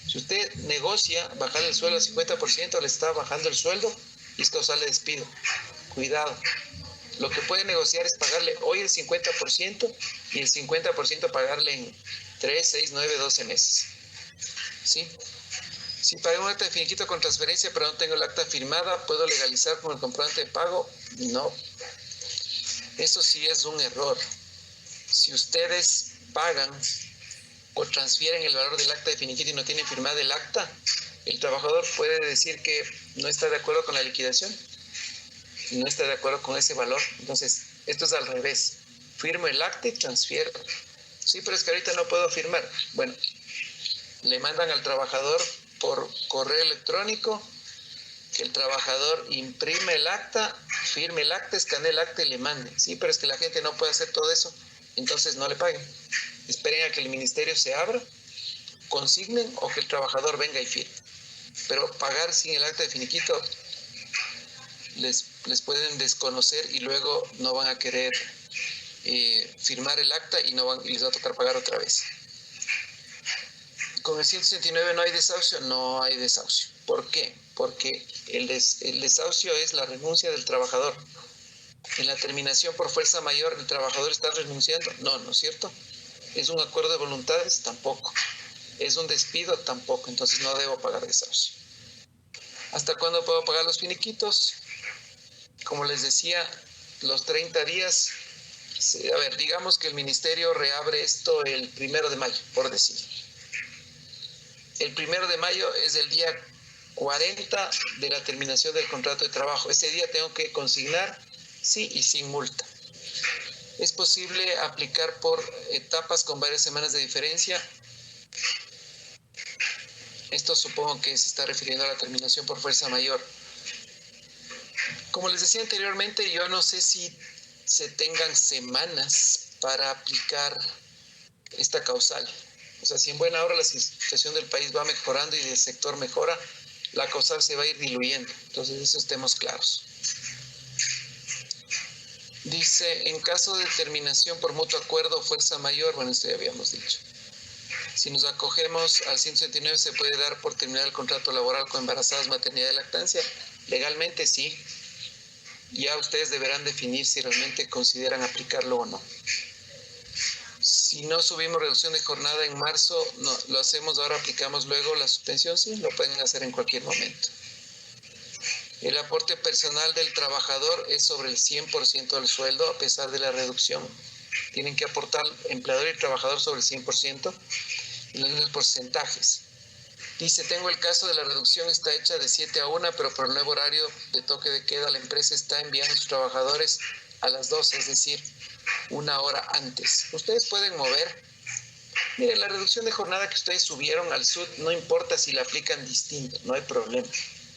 Si usted negocia bajarle el sueldo al 50%, le está bajando el sueldo y es causal de despido. Cuidado. Lo que puede negociar es pagarle hoy el 50% y el 50% pagarle en 3, 6, 9, 12 meses. ¿Sí? Si pagué un acta de finiquito con transferencia pero no tengo el acta firmada, ¿puedo legalizar con el comprobante de pago? No. Eso sí es un error. Si ustedes pagan o transfieren el valor del acta de finiquito y no tienen firmada el acta, el trabajador puede decir que no está de acuerdo con la liquidación, no está de acuerdo con ese valor. Entonces, esto es al revés. Firmo el acta y transfiero. Sí, pero es que ahorita no puedo firmar. Bueno, le mandan al trabajador por correo electrónico que el trabajador imprime el acta, firme el acta, escanee el acta y le mande. Sí, pero es que la gente no puede hacer todo eso, entonces no le paguen. Esperen a que el ministerio se abra, consignen o que el trabajador venga y firme. Pero pagar sin el acta de finiquito les pueden desconocer y luego no van a querer firmar el acta y les va a tocar pagar otra vez. Con el 169 no hay desahucio, no hay desahucio. ¿Por qué? Porque el desahucio es la renuncia del trabajador. En la terminación por fuerza mayor, ¿el trabajador está renunciando? No, ¿no es cierto? ¿Es un acuerdo de voluntades? Tampoco. ¿Es un despido? Tampoco. Entonces no debo pagar desahucio. ¿Hasta cuándo puedo pagar los finiquitos? Como les decía, los 30 días. A ver, digamos que el ministerio reabre esto el 1 de mayo, por decir. El 1 de mayo es el día 40 de la terminación del contrato de trabajo. Ese día tengo que consignar sí y sin multa. ¿Es posible aplicar por etapas con varias semanas de diferencia? Esto supongo que se está refiriendo a la terminación por fuerza mayor. Como les decía anteriormente, yo no sé si se tengan semanas para aplicar esta causal. O sea, si en buena hora la situación del país va mejorando y del sector mejora, la causal se va a ir diluyendo. Entonces, eso estemos claros. Dice, en caso de terminación por mutuo acuerdo o fuerza mayor, bueno, esto ya habíamos dicho. Si nos acogemos al 179, ¿se puede dar por terminar el contrato laboral con embarazadas, maternidad y lactancia? Legalmente sí. Ya ustedes deberán definir si realmente consideran aplicarlo o no. Si no subimos reducción de jornada en marzo, no, lo hacemos ahora, aplicamos luego la suspensión, sí, lo pueden hacer en cualquier momento. El aporte personal del trabajador es sobre el 100% del sueldo a pesar de la reducción. Tienen que aportar empleador y trabajador sobre el 100% y los porcentajes. Dice, tengo el caso de la reducción, está hecha de 7 a 1, pero por el nuevo horario de toque de queda la empresa está enviando a sus trabajadores a las 12, es decir, 1 hora antes. Ustedes pueden mover. Miren, la reducción de jornada que ustedes subieron al SUT, no importa si la aplican distinto, no hay problema.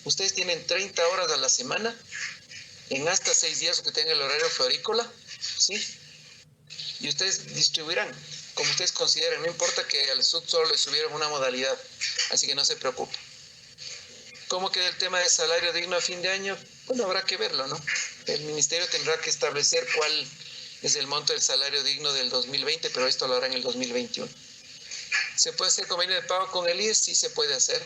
Ustedes tienen 30 horas a la semana en hasta 6 días que tenga el horario florícola, ¿sí? Y ustedes distribuirán como ustedes consideren, no importa que al SUT solo le subieron una modalidad, así que no se preocupen. ¿Cómo queda el tema de salario digno a fin de año? Bueno, habrá que verlo, ¿no? El ministerio tendrá que establecer cuál es el monto del salario digno del 2020, pero esto lo hará en el 2021. ¿Se puede hacer convenio de pago con el IES? Sí, se puede hacer.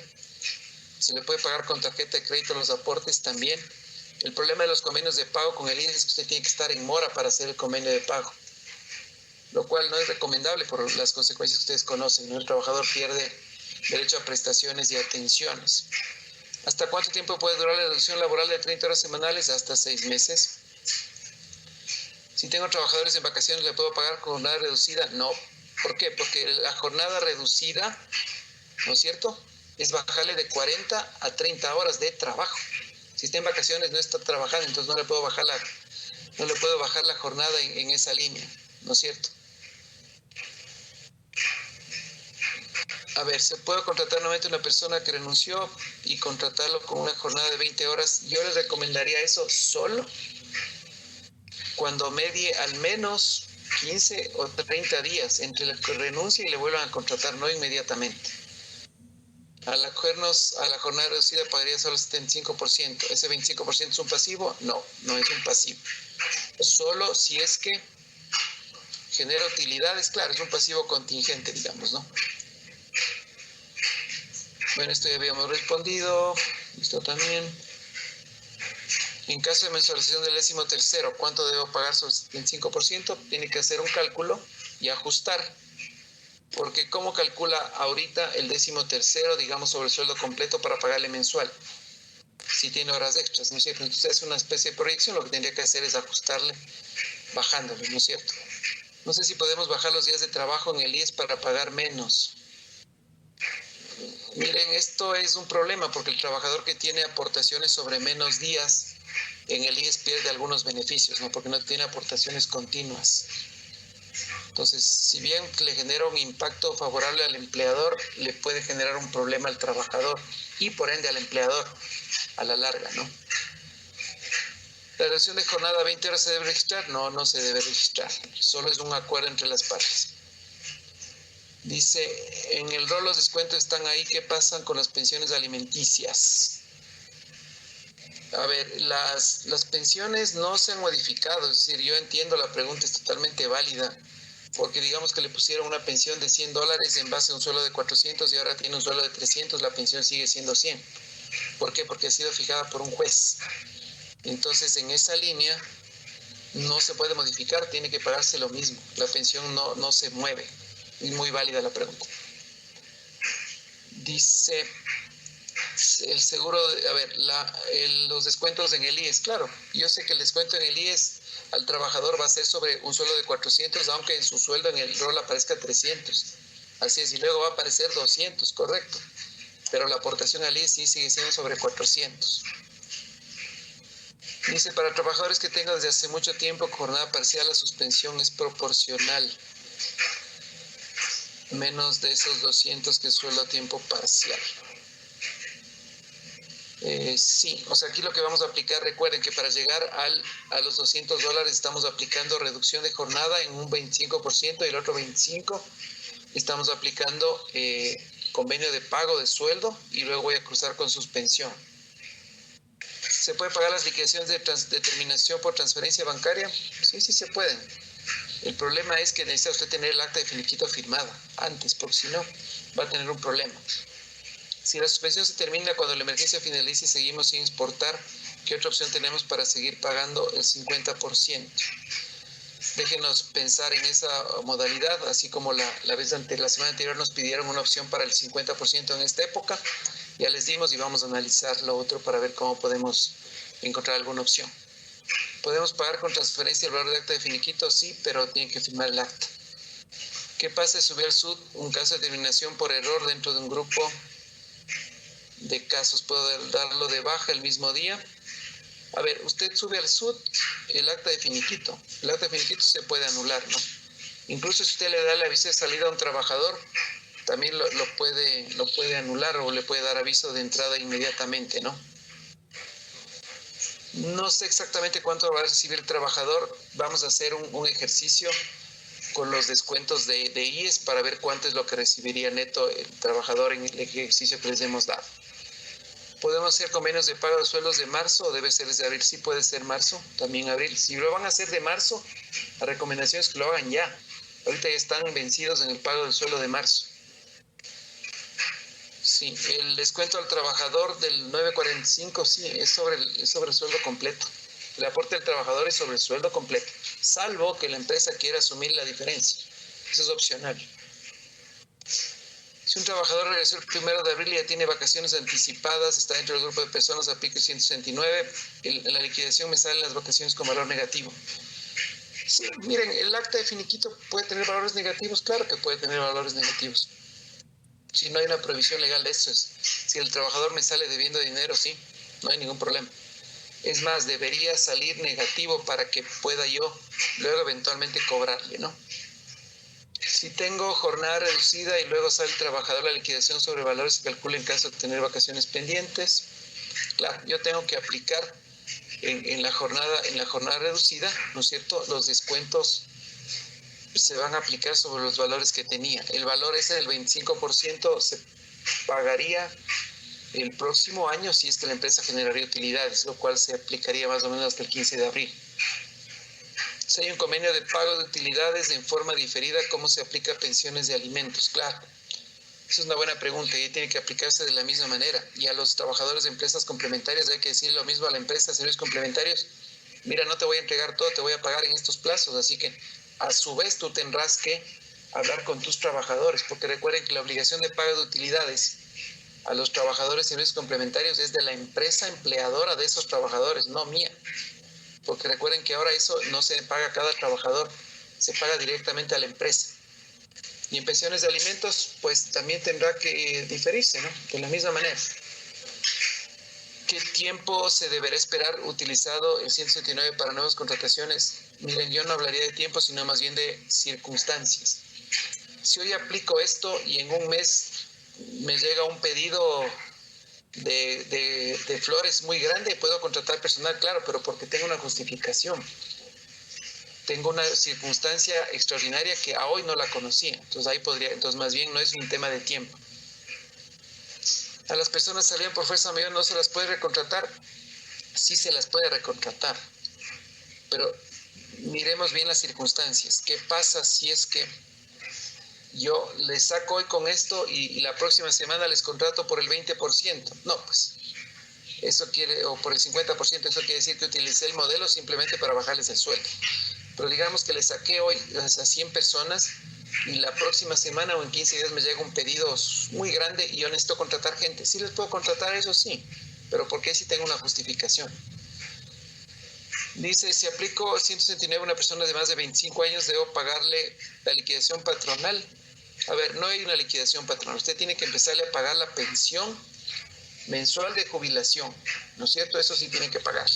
Se le puede pagar con tarjeta de crédito los aportes también. El problema de los convenios de pago con el IES es que usted tiene que estar en mora para hacer el convenio de pago, lo cual no es recomendable por las consecuencias que ustedes conocen, ¿no? El trabajador pierde derecho a prestaciones y atenciones. ¿Hasta cuánto tiempo puede durar la reducción laboral de 30 horas semanales? Hasta 6 meses. Si tengo trabajadores en vacaciones, ¿le puedo pagar con jornada reducida? No. ¿Por qué? Porque la jornada reducida, ¿no es cierto?, es bajarle de 40 a 30 horas de trabajo. Si está en vacaciones, no está trabajando, entonces no le puedo bajar la jornada en esa línea, ¿no es cierto? A ver, ¿se puede contratar nuevamente una persona que renunció y contratarlo con una jornada de 20 horas? Yo les recomendaría eso solo cuando medie al menos 15 o 30 días entre el que renuncia y le vuelvan a contratar, no inmediatamente. Al acogernos a la jornada reducida pagaría solo el 75%. ¿Ese 25% es un pasivo? No, no es un pasivo. Solo si es que genera utilidades, claro, es un pasivo contingente, digamos, ¿no? Bueno, esto ya habíamos respondido. Esto también. En caso de mensualización del 13º, ¿cuánto debo pagar sobre el 75%? Tiene que hacer un cálculo y ajustar. Porque ¿cómo calcula ahorita el 13º, digamos, sobre el sueldo completo para pagarle mensual? Si tiene horas extras, ¿no es cierto? Entonces es una especie de proyección, lo que tendría que hacer es ajustarle, bajándole, ¿no es cierto? No sé si podemos bajar los días de trabajo en el IES para pagar menos. Miren, esto es un problema porque el trabajador que tiene aportaciones sobre menos días en el IES pierde algunos beneficios, ¿no? Porque no tiene aportaciones continuas. Entonces, si bien le genera un impacto favorable al empleador, le puede generar un problema al trabajador y por ende al empleador a la larga, ¿no? ¿La reducción de jornada a 20 horas se debe registrar? No, no se debe registrar. Solo es un acuerdo entre las partes. Dice, en el rol los descuentos están ahí, ¿qué pasan con las pensiones alimenticias? A ver, las pensiones no se han modificado, es decir, yo entiendo la pregunta, es totalmente válida, porque digamos que le pusieron una pensión de $100 en base a un sueldo de 400 y ahora tiene un sueldo de 300, la pensión sigue siendo 100. ¿Por qué? Porque ha sido fijada por un juez. Entonces, en esa línea no se puede modificar, tiene que pagarse lo mismo, la pensión no se mueve. Es muy válida la pregunta. Dice, el seguro, a ver, los descuentos en el IES, claro, yo sé que el descuento en el IES al trabajador va a ser sobre un sueldo de 400, aunque en su sueldo en el rol aparezca 300. Así es, y luego va a aparecer 200, correcto. Pero la aportación al IES sí sigue siendo sobre 400. Dice, para trabajadores que tengan desde hace mucho tiempo jornada parcial, la suspensión es proporcional. Menos de esos 200 que es sueldo a tiempo parcial. Sí, o sea, aquí lo que vamos a aplicar, recuerden que para llegar a los $200 estamos aplicando reducción de jornada en un 25% y el otro 25% estamos aplicando convenio de pago de sueldo y luego voy a cruzar con suspensión. ¿Se puede pagar las liquidaciones de terminación por transferencia bancaria? Sí, sí se pueden. El problema es que necesita usted tener el acta de finiquito firmada antes, porque si no, va a tener un problema. Si la suspensión se termina cuando la emergencia finalice y seguimos sin exportar, ¿qué otra opción tenemos para seguir pagando el 50%? Déjenos pensar en esa modalidad, así como la semana anterior nos pidieron una opción para el 50% en esta época. Ya les dimos y vamos a analizar lo otro para ver cómo podemos encontrar alguna opción. ¿Podemos pagar con transferencia el valor de acta de finiquito? Sí, pero tienen que firmar el acta. ¿Qué pasa si sube al SUT un caso de terminación por error dentro de un grupo de casos? ¿Puedo darlo de baja el mismo día? A ver, usted sube al SUT el acta de finiquito. El acta de finiquito se puede anular, ¿no? Incluso si usted le da el aviso de salida a un trabajador, también lo puede anular o le puede dar aviso de entrada inmediatamente, ¿no? No sé exactamente cuánto va a recibir el trabajador. Vamos a hacer un ejercicio con los descuentos de IES para ver cuánto es lo que recibiría neto el trabajador en el ejercicio que les hemos dado. ¿Podemos hacer convenios de pago de sueldos de marzo o debe ser desde abril? Sí, puede ser marzo, también abril. Si lo van a hacer de marzo, la recomendación es que lo hagan ya. Ahorita ya están vencidos en el pago del sueldo de marzo. Sí, el descuento al trabajador del 9.45, sí, es sobre el sueldo completo. El aporte del trabajador es sobre el sueldo completo, salvo que la empresa quiera asumir la diferencia. Eso es opcional. Si un trabajador regresó el 1 de abril y ya tiene vacaciones anticipadas, está dentro del grupo de personas a pico 169, la liquidación me salen las vacaciones con valor negativo. Sí, miren, el acta de finiquito puede tener valores negativos, claro que puede tener valores negativos. Si no hay una prohibición legal de eso, si el trabajador me sale debiendo dinero, sí, no hay ningún problema. Es más, debería salir negativo para que pueda yo luego eventualmente cobrarle, ¿no? Si tengo jornada reducida y luego sale el trabajador, la liquidación sobre valores se calcula en caso de tener vacaciones pendientes. Claro, yo tengo que aplicar en la jornada reducida, ¿no es cierto? Los descuentos se van a aplicar sobre los valores que tenía. El valor ese del 25% se pagaría el próximo año si es que la empresa generaría utilidades, lo cual se aplicaría más o menos hasta el 15 de abril. Si hay un convenio de pago de utilidades en forma diferida, ¿cómo se aplica a pensiones de alimentos? Claro, esa es una buena pregunta y tiene que aplicarse de la misma manera. Y a los trabajadores de empresas complementarias hay que decir lo mismo a la empresa de servicios complementarios. Mira, no te voy a entregar todo, te voy a pagar en estos plazos, así que a su vez tú tendrás que hablar con tus trabajadores, porque recuerden que la obligación de pago de utilidades a los trabajadores de servicios complementarios es de la empresa empleadora de esos trabajadores, no mía. Porque recuerden que ahora eso no se paga a cada trabajador, se paga directamente a la empresa. Y en pensiones de alimentos, pues también tendrá que diferirse, ¿no? De la misma manera. ¿Qué tiempo se deberá esperar utilizado el 179 para nuevas contrataciones? Miren, yo no hablaría de tiempo, sino más bien de circunstancias. Si hoy aplico esto y en un mes me llega un pedido de flores muy grande, puedo contratar personal, claro, pero porque tengo una justificación. Tengo una circunstancia extraordinaria que a hoy no la conocía. Entonces ahí podría, entonces más bien no es un tema de tiempo. A las personas salían por fuerza mayor, ¿no se las puede recontratar? Sí se las puede recontratar. Pero miremos bien las circunstancias. ¿Qué pasa si es que yo les saco hoy con esto y la próxima semana les contrato por el 20%? No, pues eso quiere, o por el 50%, eso quiere decir que utilicé el modelo simplemente para bajarles el sueldo. Pero digamos que les saqué hoy a 100 personas y la próxima semana o en 15 días me llega un pedido muy grande y yo necesito contratar gente. Sí les puedo contratar, eso sí, pero ¿por qué si tengo una justificación? Dice, si aplico 169 a una persona de más de 25 años, ¿debo pagarle la liquidación patronal? A ver, no hay una liquidación patronal. Usted tiene que empezarle a pagar la pensión mensual de jubilación, ¿no es cierto? Eso sí tiene que pagar.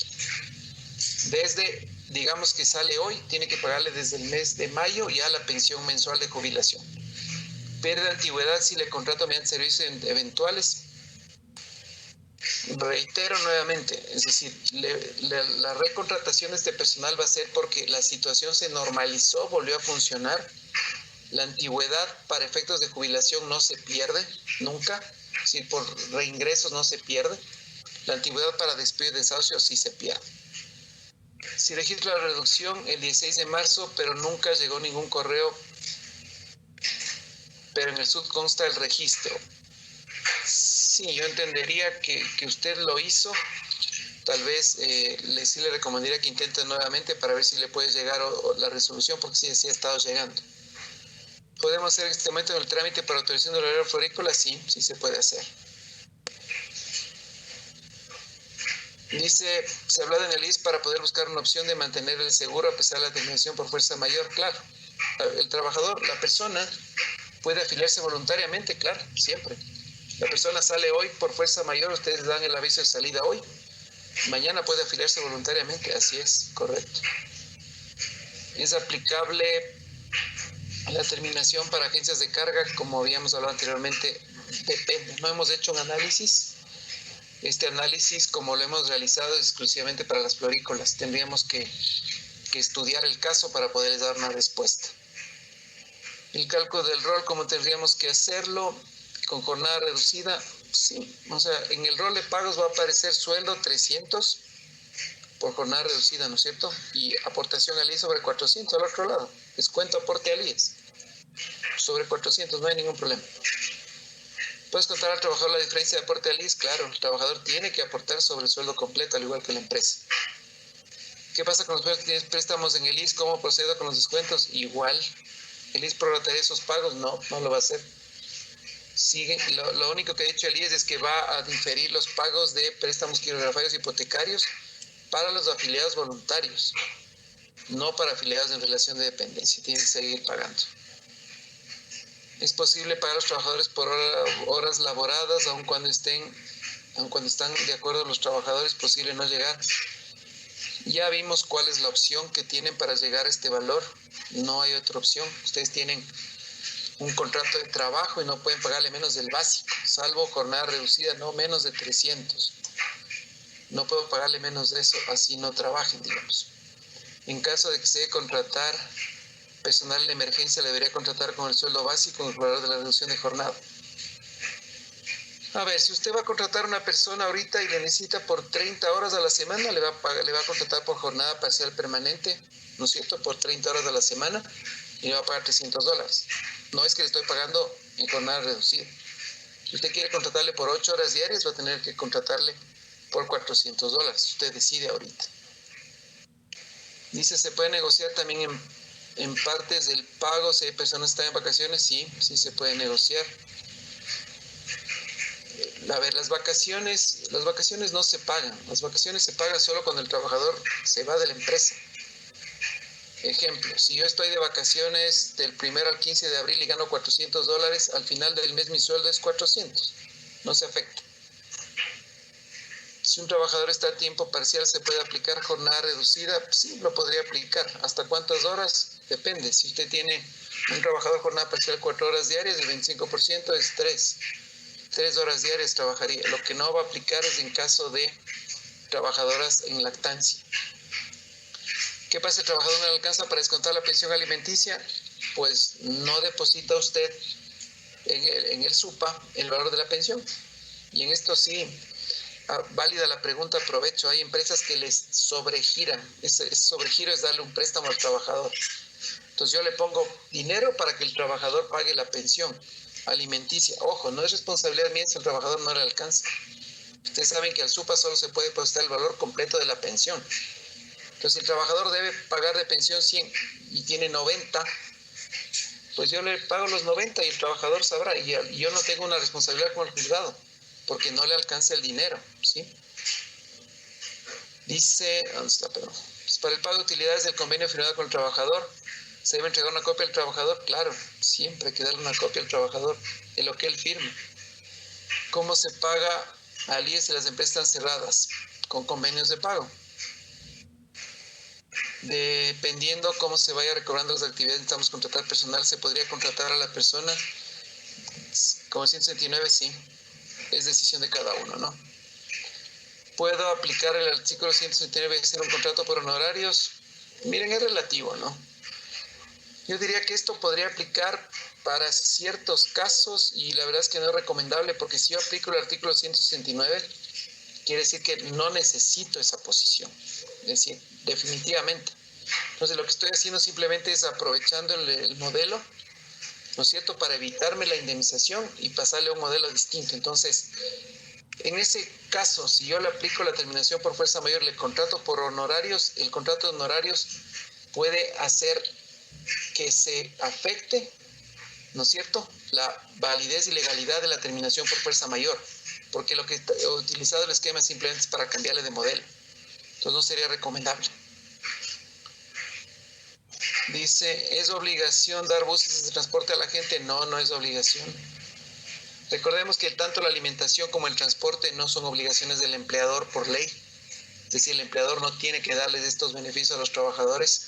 Desde, digamos que sale hoy, tiene que pagarle desde el mes de mayo ya la pensión mensual de jubilación. Pérdida de antigüedad si le contrato mediante servicios eventuales. Reitero nuevamente, es decir, la recontratación de este personal va a ser porque la situación se normalizó, volvió a funcionar. La antigüedad para efectos de jubilación no se pierde nunca, es decir, por reingresos no se pierde. La antigüedad para despido y desahucio sí se pierde. Si registro la reducción el 16 de marzo, pero nunca llegó ningún correo, pero en el SUD consta el registro. Sí, yo entendería que usted lo hizo. Tal vez sí le recomendaría que intente nuevamente para ver si le puede llegar la resolución, porque sí ha estado llegando. ¿Podemos hacer este momento en el trámite para autorización del horario florícola? Sí, sí se puede hacer. Dice, se habla en el IS para poder buscar una opción de mantener el seguro a pesar de la terminación por fuerza mayor. Claro, el trabajador, la persona puede afiliarse voluntariamente, claro, siempre. La persona sale hoy por fuerza mayor, ustedes dan el aviso de salida hoy. Mañana puede afiliarse voluntariamente, así es, correcto. Es aplicable la terminación para agencias de carga, como habíamos hablado anteriormente, depende. No hemos hecho un análisis, Este análisis, como lo hemos realizado, es exclusivamente para las florícolas. Tendríamos que estudiar el caso para poderles dar una respuesta. El cálculo del rol, ¿cómo tendríamos que hacerlo? Con jornada reducida, sí. O sea, en el rol de pagos va a aparecer sueldo 300 por jornada reducida, ¿no es cierto? Y aportación al IES sobre 400 al otro lado. Descuento aporte al IES sobre 400, no hay ningún problema. ¿Puedes contar al trabajador la diferencia de aporte al IES? Claro, el trabajador tiene que aportar sobre el sueldo completo, al igual que la empresa. ¿Qué pasa con los que tienes préstamos en el IES? ¿Cómo procedo con los descuentos? Igual. ¿El IES prorrogaría esos pagos? No, no lo va a hacer. Sigue, lo único que ha dicho el IES es que va a diferir los pagos de préstamos quirografarios hipotecarios para los afiliados voluntarios, no para afiliados en relación de dependencia. Tienen que seguir pagando. Es posible pagar a los trabajadores por horas laboradas, aun cuando están de acuerdo los trabajadores, posible no llegar. Ya vimos cuál es la opción que tienen para llegar a este valor. No hay otra opción. Ustedes tienen un contrato de trabajo y no pueden pagarle menos del básico, salvo jornada reducida, no menos de 300. No puedo pagarle menos de eso, así no trabajen, digamos. En caso de que se debe contratar personal de emergencia, le debería contratar con el sueldo básico, con el valor de la reducción de jornada. A ver, si usted va a contratar a una persona ahorita y le necesita por 30 horas a la semana, le va a contratar por jornada parcial permanente, ¿no es cierto?, por 30 horas a la semana y le va a pagar $300. No es que le estoy pagando en jornada reducida. Si usted quiere contratarle por 8 horas diarias, va a tener que contratarle por $400. Usted decide ahorita. Dice, ¿se puede negociar también en partes del pago si hay personas que están en vacaciones? Sí, sí se puede negociar. A ver, las vacaciones no se pagan. Las vacaciones se pagan solo cuando el trabajador se va de la empresa. Ejemplo, si yo estoy de vacaciones del 1 al 15 de abril y gano $400, al final del mes mi sueldo es 400. No se afecta. Si un trabajador está a tiempo parcial, ¿se puede aplicar jornada reducida? Sí, lo podría aplicar. ¿Hasta cuántas horas? Depende. Si usted tiene un trabajador jornada parcial 4 horas diarias, el 25% es 3. 3 horas diarias trabajaría. Lo que no va a aplicar es en caso de trabajadoras en lactancia. ¿Qué pasa si el trabajador no le alcanza para descontar la pensión alimenticia? Pues no deposita usted en el SUPA el valor de la pensión. Y en esto sí, válida la pregunta, aprovecho. Hay empresas que les sobregiran. Ese sobregiro es darle un préstamo al trabajador. Entonces yo le pongo dinero para que el trabajador pague la pensión alimenticia. Ojo, no es responsabilidad mía si el trabajador no le alcanza. Ustedes saben que al SUPA solo se puede depositar el valor completo de la pensión. Entonces, si el trabajador debe pagar de pensión 100 y tiene 90, pues yo le pago los 90 y el trabajador sabrá. Y yo no tengo una responsabilidad con el juzgado, porque no le alcanza el dinero, ¿sí? Dice, ¿dónde está? Perdón. Pues para el pago de utilidades del convenio firmado con el trabajador, ¿se debe entregar una copia al trabajador? Claro, siempre hay que darle una copia al trabajador de lo que él firme. ¿Cómo se paga al IES si las empresas están cerradas? Con convenios de pago. Dependiendo cómo se vaya recobrando las actividades, necesitamos contratar personal. ¿Se podría contratar a la persona? Como 169, sí. Es decisión de cada uno, ¿no? ¿Puedo aplicar el artículo 169 y hacer un contrato por honorarios? Miren, es relativo, ¿no? Yo diría que esto podría aplicar para ciertos casos y la verdad es que no es recomendable, porque si yo aplico el artículo 169, quiere decir que no necesito esa posición. Es decir, definitivamente. Entonces lo que estoy haciendo simplemente es aprovechando el modelo, ¿no es cierto?, para evitarme la indemnización y pasarle a un modelo distinto. Entonces, en ese caso, si yo le aplico la terminación por fuerza mayor, le contrato por honorarios, el contrato de honorarios puede hacer que se afecte, ¿no es cierto?, la validez y legalidad de la terminación por fuerza mayor, porque lo que he utilizado el esquema simplemente es para cambiarle de modelo. Entonces no sería recomendable. Dice, ¿es obligación dar buses de transporte a la gente? No, no es obligación. Recordemos que tanto la alimentación como el transporte no son obligaciones del empleador por ley. Es decir, el empleador no tiene que darles estos beneficios a los trabajadores.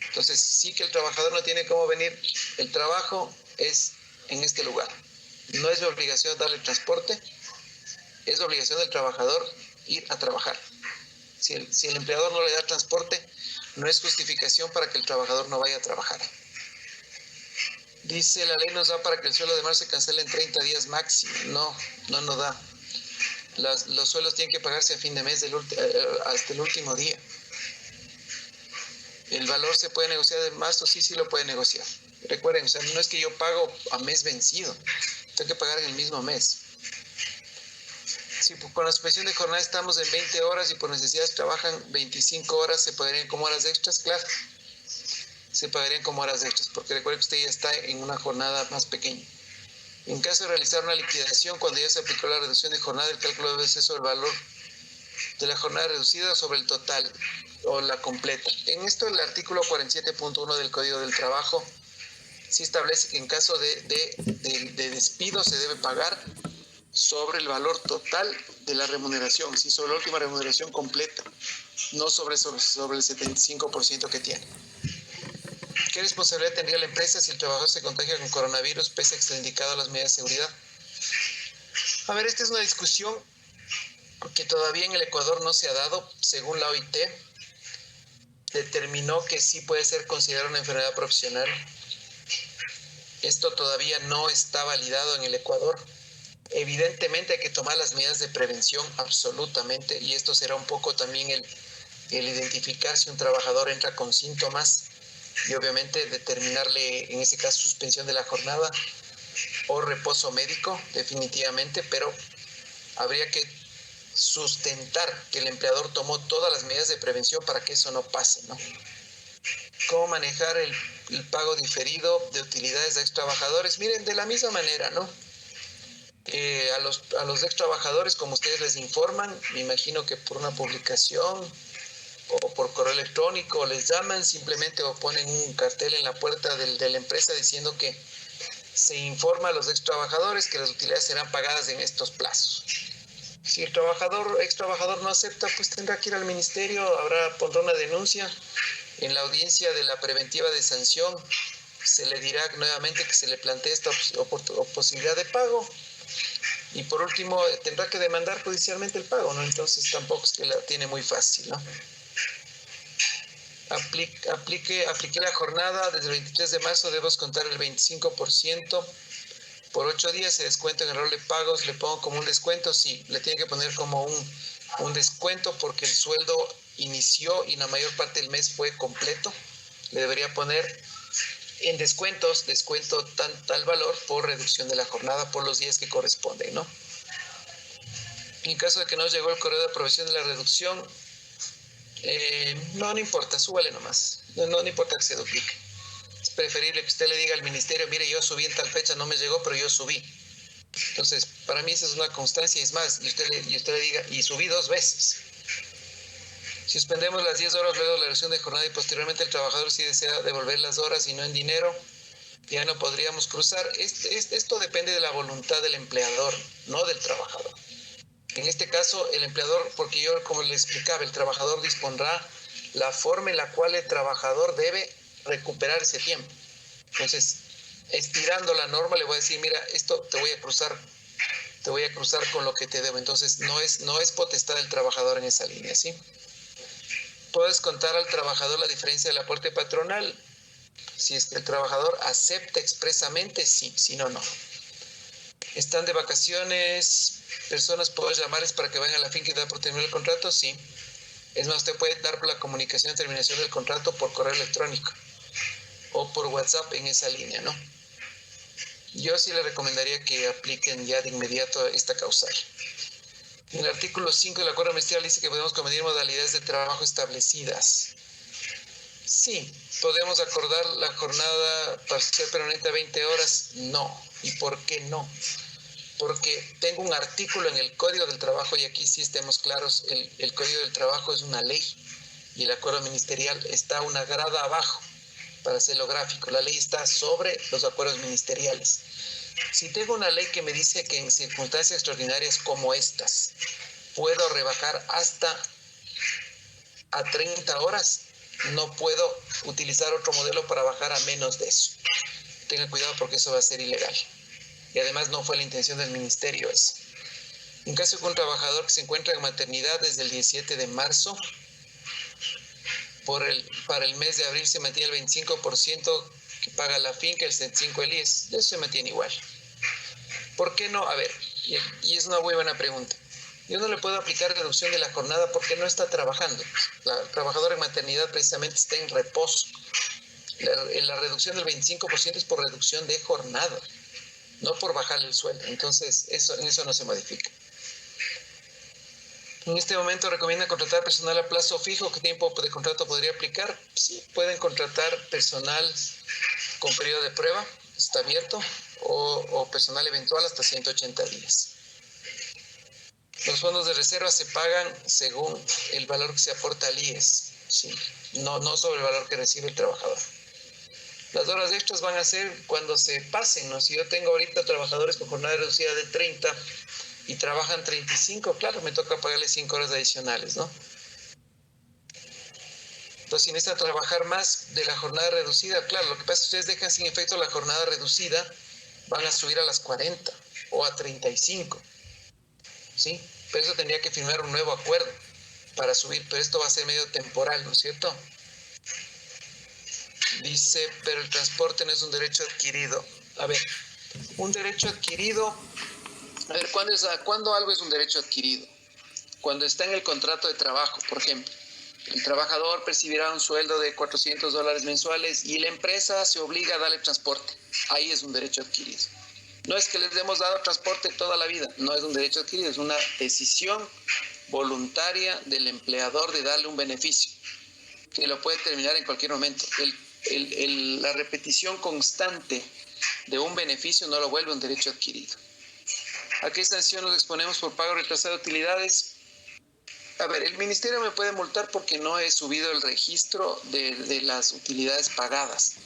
Entonces, sí que el trabajador no tiene cómo venir. El trabajo es en este lugar. No es mi obligación darle transporte. es obligación del trabajador ir a trabajar. Si el empleador no le da transporte, no es justificación para que el trabajador no vaya a trabajar. Dice, la ley nos da para que el sueldo de marzo se cancele en 30 días máximo. No nos da. Los sueldos tienen que pagarse a fin de mes hasta el último día. ¿El valor se puede negociar de marzo? Sí lo puede negociar. Recuerden, o sea, no es que yo pago a mes vencido. Tengo que pagar en el mismo mes. Si con la suspensión de jornada estamos en 20 horas y por necesidades trabajan 25 horas, ¿se pagarían como horas extras? Claro, se pagarían como horas extras, porque recuerden que usted ya está en una jornada más pequeña. En caso de realizar una liquidación, cuando ya se aplicó la reducción de jornada, el cálculo debe ser sobre el valor de la jornada reducida sobre el total o la completa. En esto el artículo 47.1 del Código del Trabajo sí establece que en caso de despido se debe pagar sobre el valor total de la remuneración, sí, sobre la última remuneración completa, no sobre el 75% que tiene. ¿Qué responsabilidad tendría la empresa si el trabajador se contagia con coronavirus pese a que está indicado las medidas de seguridad? A ver, esta es una discusión que todavía en el Ecuador no se ha dado. Según la OIT, determinó que sí puede ser considerada una enfermedad profesional. Esto todavía no está validado en el Ecuador. Evidentemente hay que tomar las medidas de prevención, absolutamente, y esto será un poco también el identificar si un trabajador entra con síntomas y obviamente determinarle en ese caso suspensión de la jornada o reposo médico, definitivamente, pero habría que sustentar que el empleador tomó todas las medidas de prevención para que eso no pase, ¿no? ¿Cómo manejar el pago diferido de utilidades de ex trabajadores? Miren, de la misma manera, ¿no? A los ex trabajadores, como ustedes les informan, me imagino que por una publicación o por correo electrónico les llaman simplemente o ponen un cartel en la puerta de la empresa diciendo que se informa a los ex trabajadores que las utilidades serán pagadas en estos plazos. Si el ex trabajador no acepta, pues tendrá que ir al ministerio, pondrá una denuncia. En la audiencia de la preventiva de sanción se le dirá nuevamente que se le plantea esta posibilidad de pago. Y por último, tendrá que demandar judicialmente el pago, ¿no? Entonces tampoco es que la tiene muy fácil, ¿no? Apliqué la jornada desde el 23 de marzo, debo contar el 25%. Por 8 días se descuenta en el rol de pagos, le pongo como un descuento, sí, le tiene que poner como un descuento porque el sueldo inició y la mayor parte del mes fue completo. Le debería poner en descuento tal valor por reducción de la jornada por los días que corresponden, ¿no? En caso de que no llegó el correo de aprobación de la reducción, no importa, súbale nomás, no importa que se duplique. Es preferible que usted le diga al ministerio, mire, yo subí en tal fecha, no me llegó, pero yo subí. Entonces, para mí esa es una constancia, es más, y usted le diga, y subí 2 veces. Si suspendemos las 10 horas luego de la reducción de jornada y posteriormente el trabajador si desea devolver las horas y no en dinero, ya no podríamos cruzar. Esto depende de la voluntad del empleador, no del trabajador. En este caso, el empleador, porque yo, como le explicaba, el trabajador dispondrá la forma en la cual el trabajador debe recuperar ese tiempo. Entonces, estirando la norma, le voy a decir, mira, esto te voy a cruzar con lo que te debo. Entonces, no es potestad del trabajador en esa línea, ¿sí? Puedes contar al trabajador la diferencia del aporte patronal. Si es que el trabajador acepta expresamente, sí, si no, no. ¿Están de vacaciones? ¿Personas puedo llamarles para que vayan a la finca y dar por terminar el contrato? Sí. Es más, usted puede dar la comunicación de terminación del contrato por correo electrónico o por WhatsApp en esa línea, ¿no? Yo sí le recomendaría que apliquen ya de inmediato esta causal. En el artículo 5 del acuerdo ministerial dice que podemos convenir modalidades de trabajo establecidas. Sí, podemos acordar la jornada parcial permanente a 20 horas. No. ¿Y por qué no? Porque tengo un artículo en el Código del Trabajo, y aquí sí estemos claros, el Código del Trabajo es una ley y el acuerdo ministerial está una grada abajo, para hacerlo gráfico. La ley está sobre los acuerdos ministeriales. Si tengo una ley que me dice que en circunstancias extraordinarias como estas puedo rebajar hasta a 30 horas, no puedo utilizar otro modelo para bajar a menos de eso. Tengan cuidado porque eso va a ser ilegal. Y además no fue la intención del ministerio eso. En caso de un trabajador que se encuentra en maternidad desde el 17 de marzo, para el mes de abril se mantiene el 25% que paga la finca, el 75% el IES. Eso se mantiene igual. ¿Por qué no? A ver, y es una muy buena pregunta. Yo no le puedo aplicar reducción de la jornada porque no está trabajando. La trabajadora en maternidad precisamente está en reposo. La reducción del 25% es por reducción de jornada, no por bajarle el sueldo. Entonces, en eso no se modifica. En este momento recomienda contratar personal a plazo fijo. ¿Qué tiempo de contrato podría aplicar? Sí, pueden contratar personal con periodo de prueba, está abierto, o personal eventual hasta 180 días. Los fondos de reserva se pagan según el valor que se aporta al IES, ¿sí? No sobre el valor que recibe el trabajador. Las horas extras van a ser cuando se pasen, ¿no? Si yo tengo ahorita trabajadores con jornada reducida de 30 y trabajan 35, claro, me toca pagarles 5 horas adicionales, ¿no? Entonces, si necesitan trabajar más de la jornada reducida, claro, lo que pasa es que ustedes dejan sin efecto la jornada reducida, van a subir a las 40 o a 35, ¿sí? Pero eso tendría que firmar un nuevo acuerdo para subir, pero esto va a ser medio temporal, ¿no es cierto? Dice, pero el transporte no es un derecho adquirido. A ver, un derecho adquirido, a ver, ¿cuándo algo es un derecho adquirido? Cuando está en el contrato de trabajo, por ejemplo. El trabajador percibirá un sueldo de $400 mensuales y la empresa se obliga a darle transporte. Ahí es un derecho adquirido. No es que les hemos dado transporte toda la vida, no es un derecho adquirido, es una decisión voluntaria del empleador de darle un beneficio, que lo puede terminar en cualquier momento. La repetición constante de un beneficio no lo vuelve un derecho adquirido. ¿A qué sanción nos exponemos por pago retrasado de utilidades? A ver, el ministerio me puede multar porque no he subido el registro de las utilidades pagadas,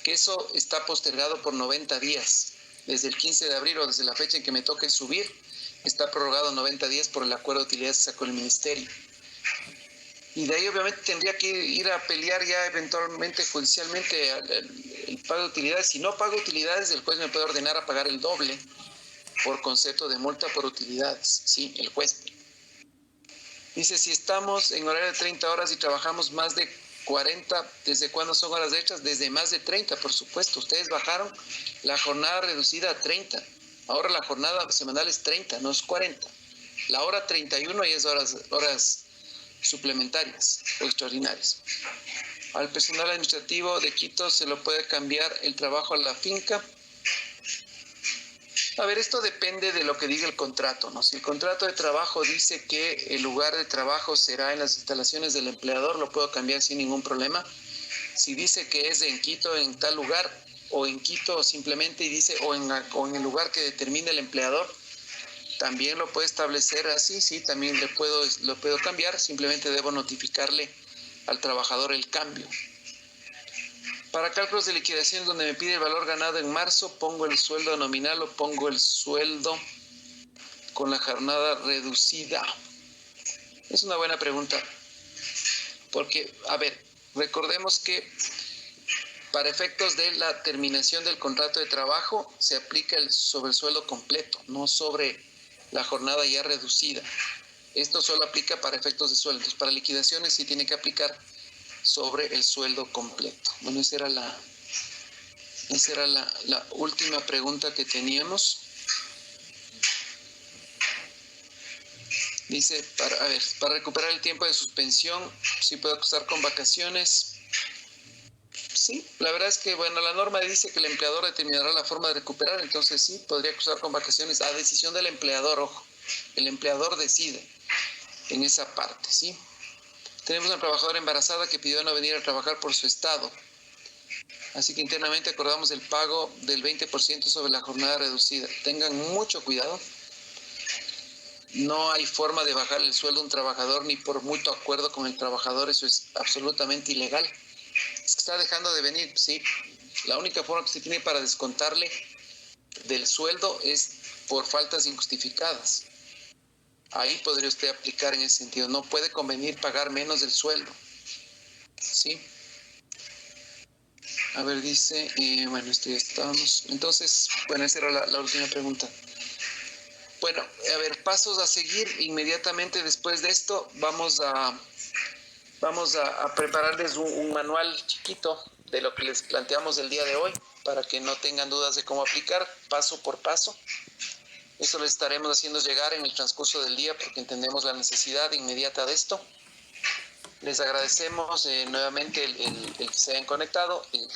que eso está postergado por 90 días. Desde el 15 de abril o desde la fecha en que me toque subir, está prorrogado 90 días por el acuerdo de utilidades que sacó el ministerio. Y de ahí obviamente tendría que ir a pelear ya eventualmente judicialmente el pago de utilidades. Si no pago utilidades, el juez me puede ordenar a pagar el doble por concepto de multa por utilidades, ¿sí? El juez. Dice, si estamos en horario de 30 horas y trabajamos más de 40, ¿desde cuándo son horas extras? Desde más de 30, por supuesto. Ustedes bajaron la jornada reducida a 30. Ahora la jornada semanal es 30, no es 40. La hora 31 ya es horas suplementarias o extraordinarias. Al personal administrativo de Quito se lo puede cambiar el trabajo a la finca. A ver, esto depende de lo que diga el contrato, ¿no? Si el contrato de trabajo dice que el lugar de trabajo será en las instalaciones del empleador, lo puedo cambiar sin ningún problema. Si dice que es en Quito, en tal lugar, o en Quito simplemente y dice o en el lugar que determine el empleador, también lo puede establecer así, sí, también lo puedo cambiar, simplemente debo notificarle al trabajador el cambio. Para cálculos de liquidación donde me pide el valor ganado en marzo, pongo el sueldo nominal o pongo el sueldo con la jornada reducida. Es una buena pregunta, porque, a ver, recordemos que para efectos de la terminación del contrato de trabajo se aplica sobre el sueldo completo, no sobre la jornada ya reducida. Esto solo aplica para efectos de sueldos. Para liquidaciones sí tiene que aplicar sobre el sueldo completo. Bueno, esa era la última pregunta que teníamos. Dice, para recuperar el tiempo de suspensión, ¿sí puedo acusar con vacaciones? Sí, la verdad es que, bueno, la norma dice que el empleador determinará la forma de recuperar, entonces sí, podría acusar con vacaciones a decisión del empleador, ojo, el empleador decide en esa parte, ¿sí? Tenemos una trabajadora embarazada que pidió no venir a trabajar por su estado, así que internamente acordamos el pago del 20% sobre la jornada reducida. Tengan mucho cuidado. No hay forma de bajar el sueldo a un trabajador ni por mutuo acuerdo con el trabajador, eso es absolutamente ilegal. Es que está dejando de venir, sí. La única forma que se tiene para descontarle del sueldo es por faltas injustificadas. Ahí podría usted aplicar en ese sentido. No puede convenir pagar menos del sueldo, ¿sí? A ver, dice, bueno, esto ya estábamos. Entonces, bueno, esa era la última pregunta. Bueno, a ver, pasos a seguir inmediatamente después de esto. Vamos a prepararles un manual chiquito de lo que les planteamos el día de hoy para que no tengan dudas de cómo aplicar paso por paso. Eso les estaremos haciendo llegar en el transcurso del día porque entendemos la necesidad inmediata de esto. Les agradecemos nuevamente el que se hayan conectado y